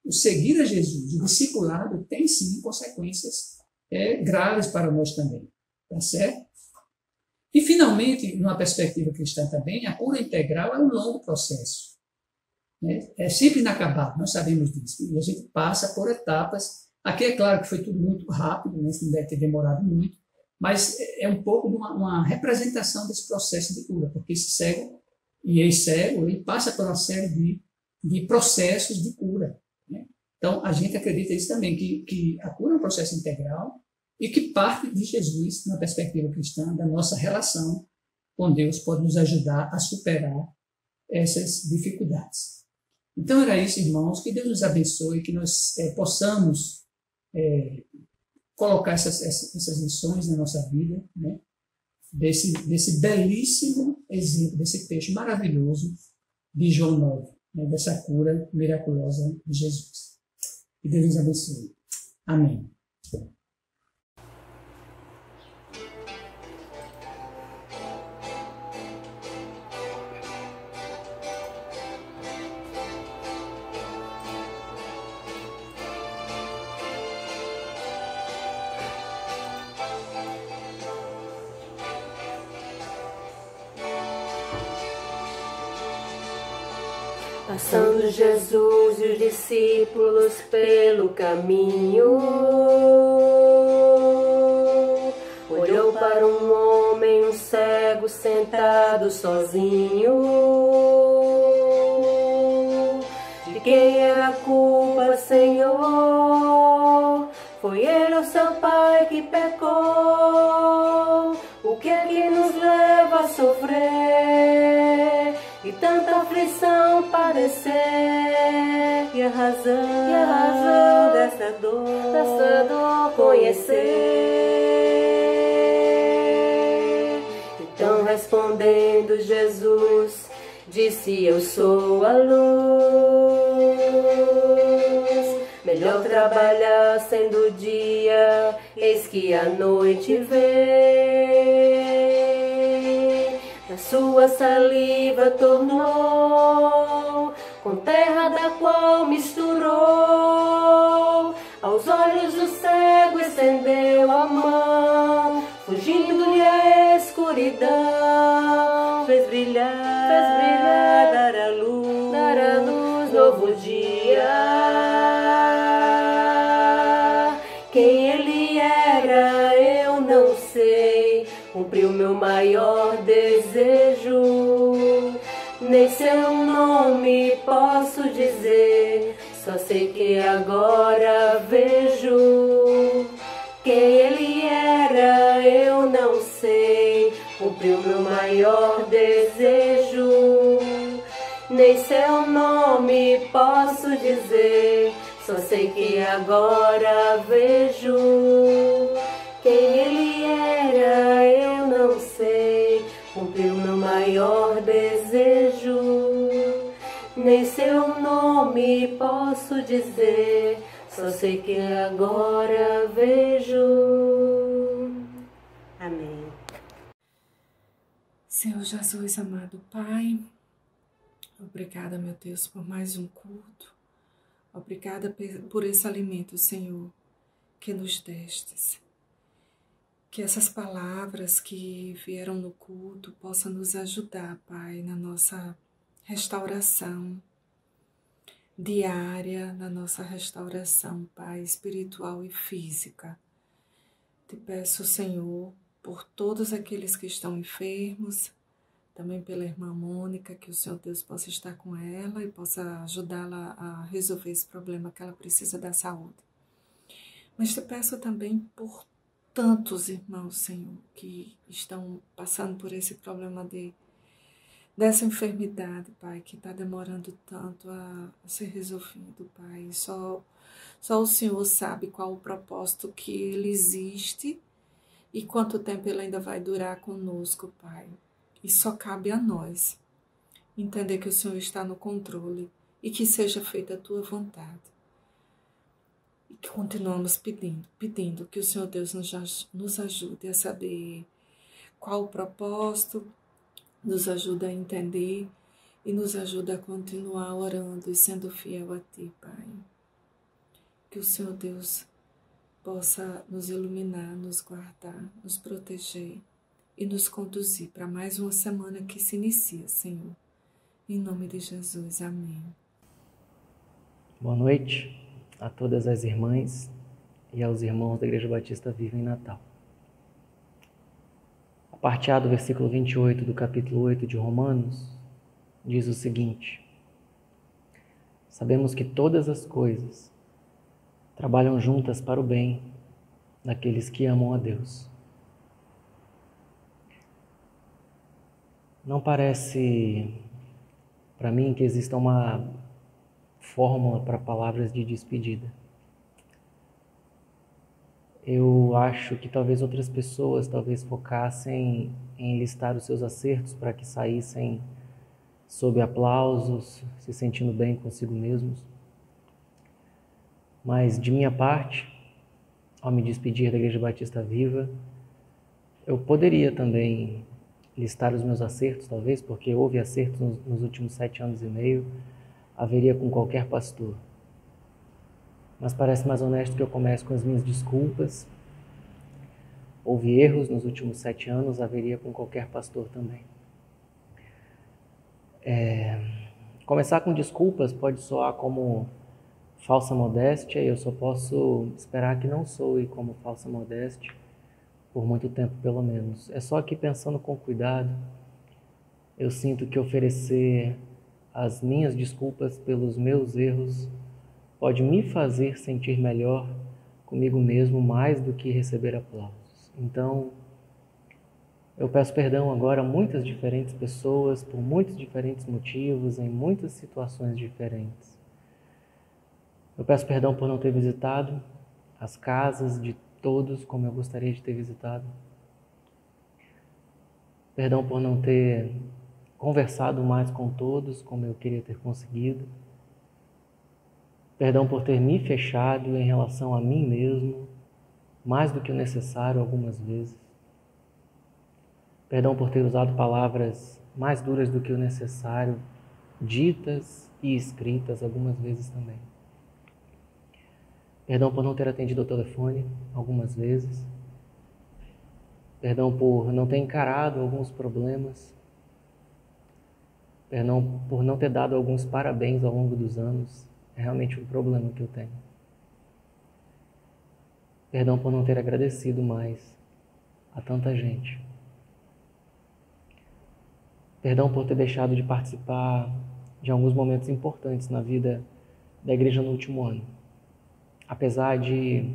[SPEAKER 3] o seguir a Jesus, o discipulado, tem sim consequências graves para nós também, tá certo? E, finalmente, numa perspectiva cristã também, a cura integral é um longo processo, né? É sempre inacabado, nós sabemos disso, e a gente passa por etapas. Aqui é claro que foi tudo muito rápido, né? Isso não deve ter demorado muito, mas é um pouco de uma representação desse processo de cura, porque esse cego e ex-cego, ele passa por uma série de processos de cura, né? Então, a gente acredita isso também, que a cura é um processo integral e que parte de Jesus, na perspectiva cristã, da nossa relação com Deus, pode nos ajudar a superar essas dificuldades. Então, era isso, irmãos, que Deus nos abençoe, que nós possamos colocar essas lições na nossa vida, né? Desse belíssimo exemplo, desse texto maravilhoso de João 9, né? Dessa cura miraculosa de Jesus. Que Deus nos abençoe. Amém.
[SPEAKER 1] Passando Jesus e os discípulos pelo caminho, olhou para um homem, um cego, sentado sozinho. De quem era a culpa, Senhor? Foi ele ou seu pai que pecou? O que é que nos leva a sofrer e tanta aflição padecer? E a razão dessa dor conhecer. Então, respondendo Jesus, disse: eu sou a luz. Melhor trabalhar sendo dia, eis que a noite vem. Da sua saliva tornou, com terra da qual misturou. Aos olhos do cego estendeu a mão, fugindo-lhe a escuridão. Fez brilhar, dar a luz, novo dia. Quem ele era eu não sei, cumpriu meu maior desejo. Nem seu nome posso dizer, só sei que agora vejo. Quem ele era eu não sei, cumpriu meu maior desejo. Nem seu nome posso dizer, só sei que agora vejo. Quem ele era eu não sei, cumpriu meu maior desejo. Nem seu nome posso dizer, só sei que agora vejo. Amém.
[SPEAKER 5] Senhor Jesus, amado Pai, obrigada, meu Deus, por mais um culto. Obrigada por esse alimento, Senhor, que nos destes. Que essas palavras que vieram no culto possam nos ajudar, Pai, na nossa restauração diária, na nossa restauração, Pai, espiritual e física. Te peço, Senhor, por todos aqueles que estão enfermos, também pela irmã Mônica, que o Senhor Deus possa estar com ela e possa ajudá-la a resolver esse problema que ela precisa da saúde. Mas te peço também por tantos irmãos, Senhor, que estão passando por esse problema dessa enfermidade, Pai, que está demorando tanto a ser resolvido, Pai. Só o Senhor sabe qual o propósito que ele existe e quanto tempo ele ainda vai durar conosco, Pai. E só cabe a nós entender que o Senhor está no controle e que seja feita a tua vontade. E que continuamos pedindo que o Senhor Deus nos ajude a saber qual o propósito, nos ajuda a entender e nos ajuda a continuar orando e sendo fiel a Ti, Pai. Que o Senhor Deus possa nos iluminar, nos guardar, nos proteger e nos conduzir para mais uma semana que se inicia, Senhor. Em nome de Jesus, amém.
[SPEAKER 6] Boa noite a todas as irmãs e aos irmãos da Igreja Batista Viva em Natal. A parte A do versículo 28 do capítulo 8 de Romanos diz o seguinte: sabemos que todas as coisas trabalham juntas para o bem daqueles que amam a Deus. Não parece para mim que exista uma fórmula para palavras de despedida. Eu acho que talvez outras pessoas focassem em listar os seus acertos para que saíssem sob aplausos, se sentindo bem consigo mesmos. Mas de minha parte, ao me despedir da Igreja Batista Viva, eu poderia também listar os meus acertos, talvez, porque houve acertos nos últimos 7 anos e meio, haveria com qualquer pastor. Mas parece mais honesto que eu comece com as minhas desculpas. Houve erros nos últimos 7 anos, haveria com qualquer pastor também. Começar com desculpas pode soar como falsa modéstia, e eu só posso esperar que não soe como falsa modéstia, por muito tempo pelo menos. É só que pensando com cuidado, eu sinto que oferecer as minhas desculpas pelos meus erros pode me fazer sentir melhor comigo mesmo mais do que receber aplausos. Então, eu peço perdão agora a muitas diferentes pessoas, por muitos diferentes motivos, em muitas situações diferentes. Eu peço perdão por não ter visitado as casas de todos como eu gostaria de ter visitado. Perdão por não ter conversado mais com todos como eu queria ter conseguido. Perdão por ter me fechado em relação a mim mesmo, mais do que o necessário algumas vezes. Perdão por ter usado palavras mais duras do que o necessário, ditas e escritas algumas vezes também. Perdão por não ter atendido ao telefone algumas vezes. Perdão por não ter encarado alguns problemas. Perdão por não ter dado alguns parabéns ao longo dos anos. É realmente um problema que eu tenho. Perdão por não ter agradecido mais a tanta gente. Perdão por ter deixado de participar de alguns momentos importantes na vida da igreja no último ano. Apesar de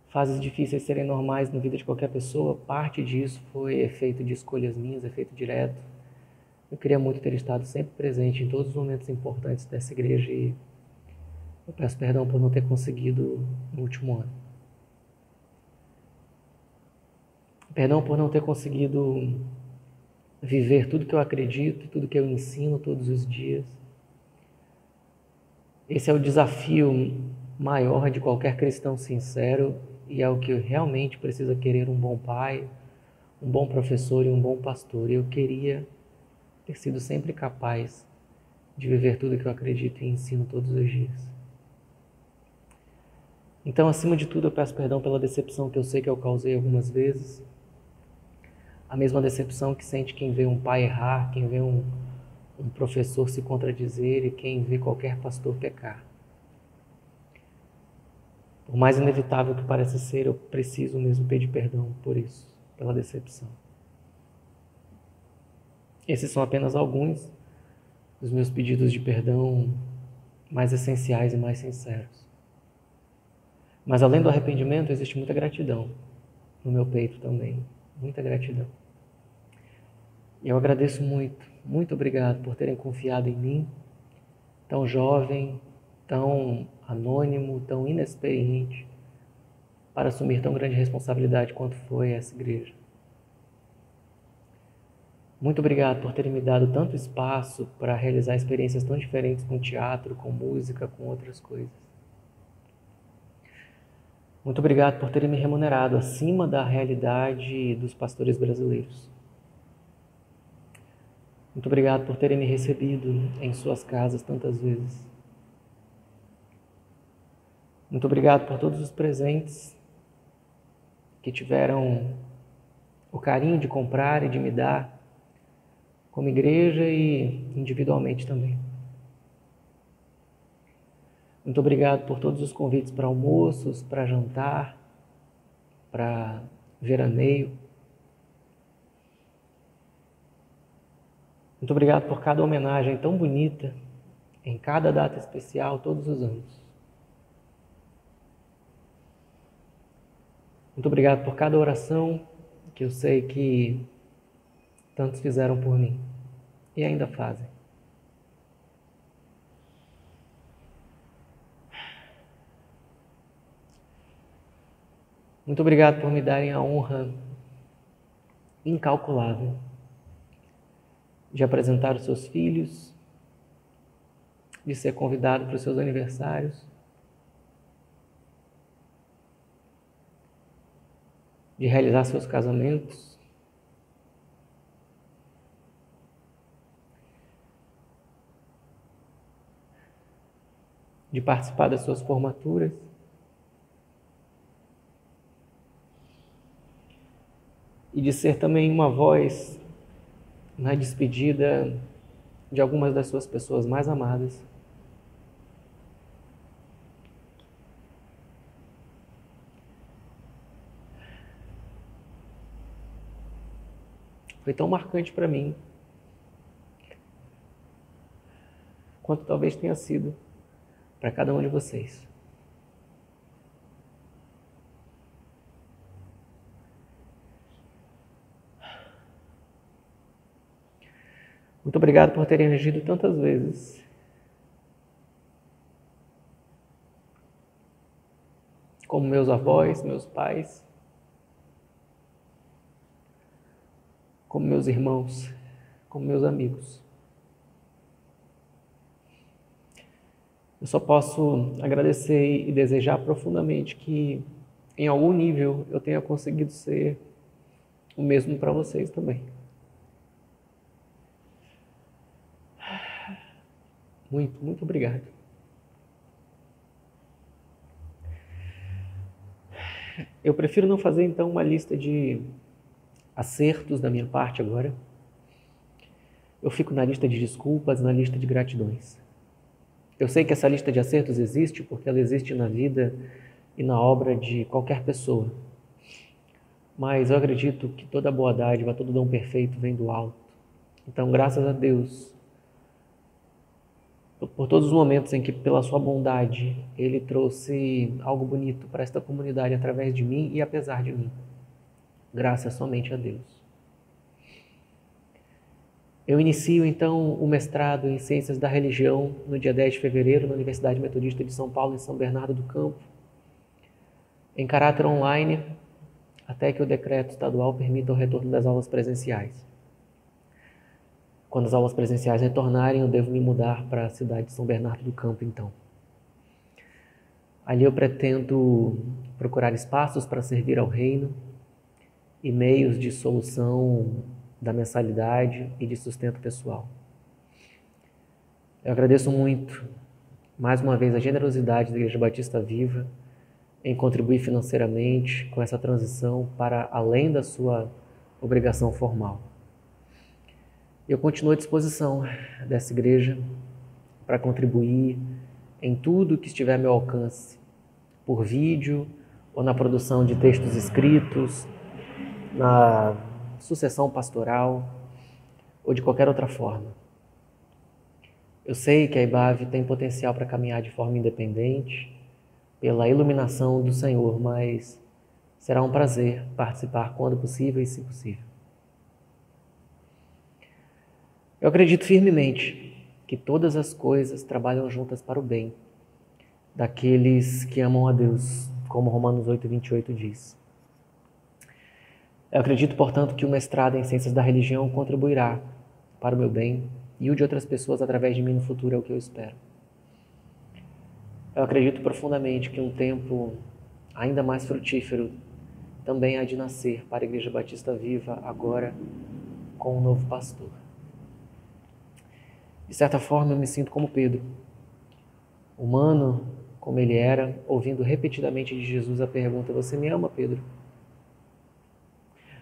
[SPEAKER 6] fases difíceis serem normais na vida de qualquer pessoa, parte disso foi efeito de escolhas minhas, efeito direto. Eu queria muito ter estado sempre presente em todos os momentos importantes dessa igreja e eu peço perdão por não ter conseguido no último ano. Perdão por não ter conseguido viver tudo que eu acredito, tudo que eu ensino todos os dias. Esse é o desafio maior de qualquer cristão sincero e é o que realmente precisa querer um bom pai, um bom professor e um bom pastor. E eu queria ter sido sempre capaz de viver tudo que eu acredito e ensino todos os dias. Então, acima de tudo, eu peço perdão pela decepção que eu sei que eu causei algumas vezes. A mesma decepção que sente quem vê um pai errar, quem vê um professor se contradizer e quem vê qualquer pastor pecar. Por mais inevitável que pareça ser, eu preciso mesmo pedir perdão por isso, pela decepção. Esses são apenas alguns dos meus pedidos de perdão mais essenciais e mais sinceros. Mas além do arrependimento, existe muita gratidão no meu peito também. Muita gratidão. E eu agradeço muito, muito obrigado por terem confiado em mim, tão jovem, tão anônimo, tão inexperiente, para assumir tão grande responsabilidade quanto foi essa igreja. Muito obrigado por terem me dado tanto espaço para realizar experiências tão diferentes com teatro, com música, com outras coisas. Muito obrigado por terem me remunerado acima da realidade dos pastores brasileiros. Muito obrigado por terem me recebido em suas casas tantas vezes. Muito obrigado por todos os presentes que tiveram o carinho de comprar e de me dar, como igreja e individualmente também. Muito obrigado por todos os convites para almoços, para jantar, para veraneio. Muito obrigado por cada homenagem tão bonita, em cada data especial, todos os anos. Muito obrigado por cada oração que eu sei que tantos fizeram por mim e ainda fazem. Muito obrigado por me darem a honra incalculável de apresentar os seus filhos, de ser convidado para os seus aniversários, de realizar seus casamentos, de participar das suas formaturas, e de ser também uma voz na despedida de algumas das suas pessoas mais amadas. Foi tão marcante para mim, quanto talvez tenha sido para cada um de vocês. Muito obrigado por terem agido tantas vezes. Como meus avós, meus pais, como meus irmãos, como meus amigos. Eu só posso agradecer e desejar profundamente que, em algum nível, eu tenha conseguido ser o mesmo para vocês também. Muito, muito obrigado. Eu prefiro não fazer, então, uma lista de acertos da minha parte agora. Eu fico na lista de desculpas, na lista de gratidões. Eu sei que essa lista de acertos existe porque ela existe na vida e na obra de qualquer pessoa. Mas eu acredito que toda boa dádiva, todo dom perfeito vem do alto. Então, graças a Deus, por todos os momentos em que, pela sua bondade, Ele trouxe algo bonito para esta comunidade através de mim e apesar de mim. Graças somente a Deus. Eu inicio, então, o mestrado em Ciências da Religião no dia 10 de fevereiro, na Universidade Metodista de São Paulo, em São Bernardo do Campo, em caráter online, até que o decreto estadual permita o retorno das aulas presenciais. Quando as aulas presenciais retornarem, eu devo me mudar para a cidade de São Bernardo do Campo, então. Ali eu pretendo procurar espaços para servir ao reino e meios de solução da mensalidade e de sustento pessoal. Eu agradeço muito, mais uma vez, a generosidade da Igreja Batista Viva em contribuir financeiramente com essa transição para além da sua obrigação formal. Eu continuo à disposição dessa igreja para contribuir em tudo que estiver ao meu alcance, por vídeo ou na produção de textos escritos, na sucessão pastoral ou de qualquer outra forma. Eu sei que a IBAV tem potencial para caminhar de forma independente, pela iluminação do Senhor, mas será um prazer participar quando possível e se possível. Eu acredito firmemente que todas as coisas trabalham juntas para o bem daqueles que amam a Deus, como Romanos 8:28 diz. Eu acredito, portanto, que o mestrado em Ciências da Religião contribuirá para o meu bem e o de outras pessoas através de mim no futuro, é o que eu espero. Eu acredito profundamente que um tempo ainda mais frutífero também há de nascer para a Igreja Batista Viva agora com um novo pastor. De certa forma, eu me sinto como Pedro, humano como ele era, ouvindo repetidamente de Jesus a pergunta: você me ama, Pedro?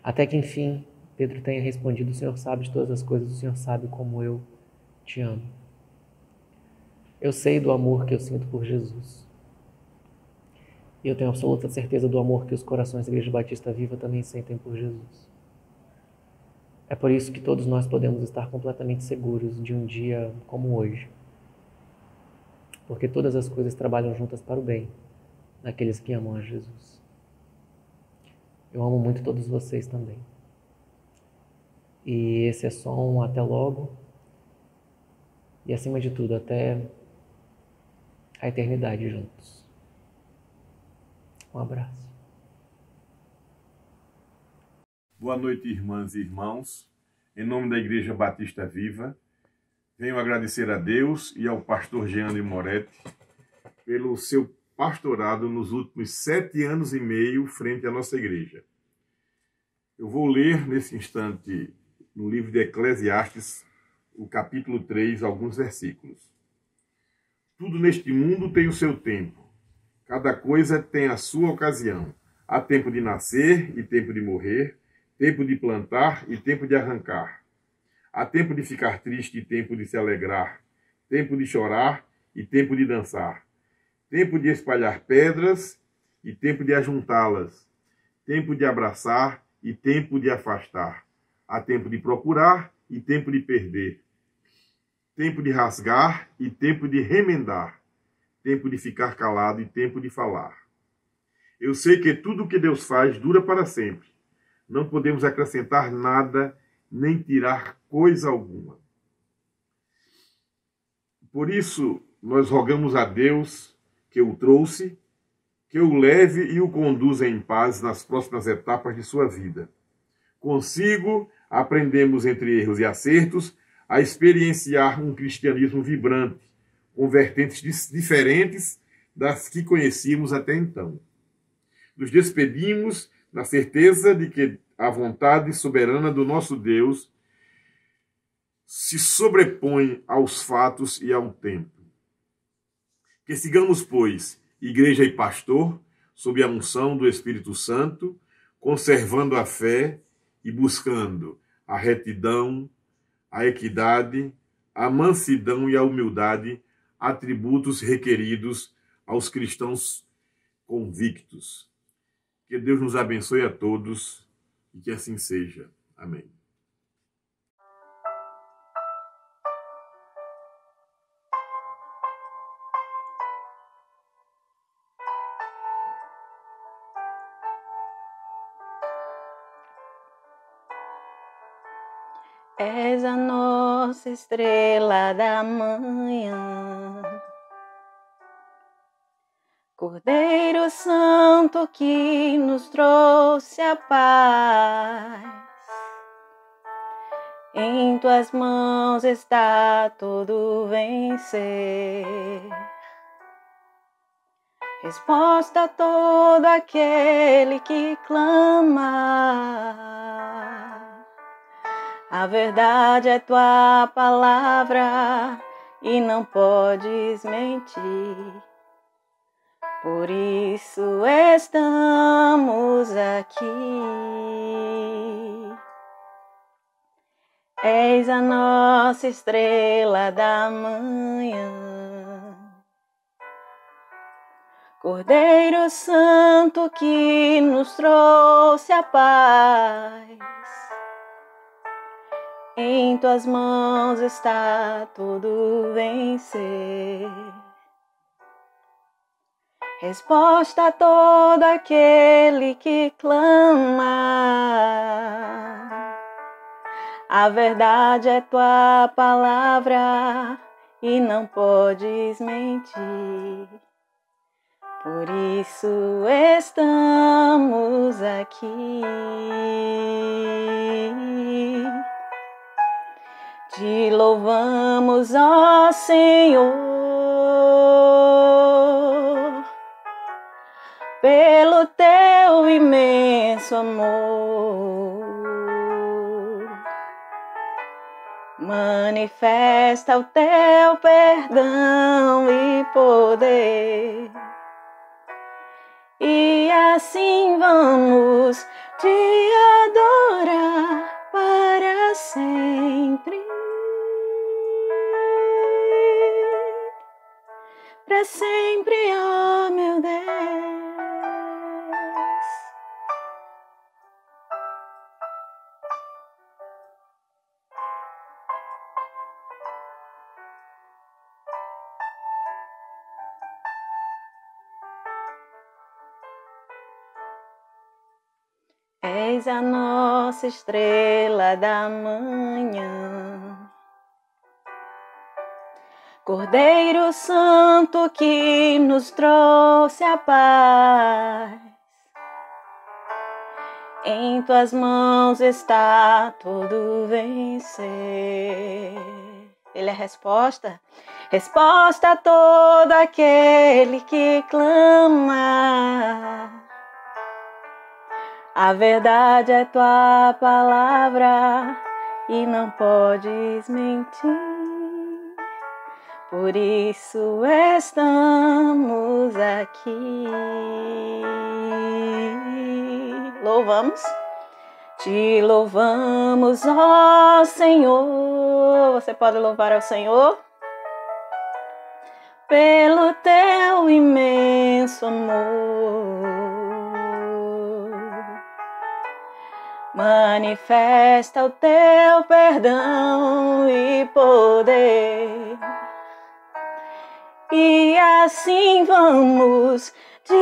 [SPEAKER 6] Até que, enfim, Pedro tenha respondido: o Senhor sabe de todas as coisas, o Senhor sabe como eu te amo. Eu sei do amor que eu sinto por Jesus. E eu tenho absoluta certeza do amor que os corações da Igreja Batista Viva também sentem por Jesus. É por isso que todos nós podemos estar completamente seguros de um dia como hoje. Porque todas as coisas trabalham juntas para o bem daqueles que amam a Jesus. Eu amo muito todos vocês também. E esse é só um até logo. E acima de tudo, até a eternidade juntos. Um abraço.
[SPEAKER 7] Boa noite, irmãs e irmãos. Em nome da Igreja Batista Viva, venho agradecer a Deus e ao pastor Jean de Moretti pelo seu pastorado nos últimos 7 anos e meio frente à nossa igreja. Eu vou ler nesse instante, no livro de Eclesiastes, o capítulo 3, alguns versículos. Tudo neste mundo tem o seu tempo. Cada coisa tem a sua ocasião. Há tempo de nascer e tempo de morrer, tempo de plantar e tempo de arrancar. Há tempo de ficar triste e tempo de se alegrar, tempo de chorar e tempo de dançar, tempo de espalhar pedras e tempo de ajuntá-las, tempo de abraçar e tempo de afastar. Há tempo de procurar e tempo de perder, tempo de rasgar e tempo de remendar, tempo de ficar calado e tempo de falar. Eu sei que tudo o que Deus faz dura para sempre. Não podemos acrescentar nada nem tirar coisa alguma. Por isso, nós rogamos a Deus que o trouxe, que o leve e o conduza em paz nas próximas etapas de sua vida. Consigo, aprendemos entre erros e acertos a experienciar um cristianismo vibrante, com vertentes diferentes das que conhecíamos até então. Nos despedimos na certeza de que a vontade soberana do nosso Deus se sobrepõe aos fatos e ao tempo. Que sigamos, pois, igreja e pastor, sob a unção do Espírito Santo, conservando a fé e buscando a retidão, a equidade, a mansidão e a humildade, atributos requeridos aos cristãos convictos. Que Deus nos abençoe a todos e que assim seja. Amém.
[SPEAKER 1] És a nossa estrela da manhã, Cordeiro Santo que nos trouxe a paz. Em tuas mãos está todo vencer. Resposta a todo aquele que clama. A verdade é tua palavra e não podes mentir. Por isso estamos aqui. És a nossa estrela da manhã, Cordeiro Santo que nos trouxe a paz. Em tuas mãos está todo vencer. Resposta a todo aquele que clama. A verdade é tua palavra e não podes mentir. Por isso estamos aqui. Te louvamos, ó Senhor, pelo teu imenso amor. Manifesta o teu perdão e poder. E assim vamos te adorar para sempre. Para sempre, ó meu Deus. És a nossa estrela da manhã, Cordeiro Santo que nos trouxe a paz. Em tuas mãos está todo vencer. Ele é a resposta. Resposta a todo aquele que clama. A verdade é tua palavra e não podes mentir. Por isso estamos aqui. Louvamos, te louvamos, ó Senhor. Você pode louvar ao Senhor pelo teu imenso amor. Manifesta o teu perdão e poder. E assim vamos te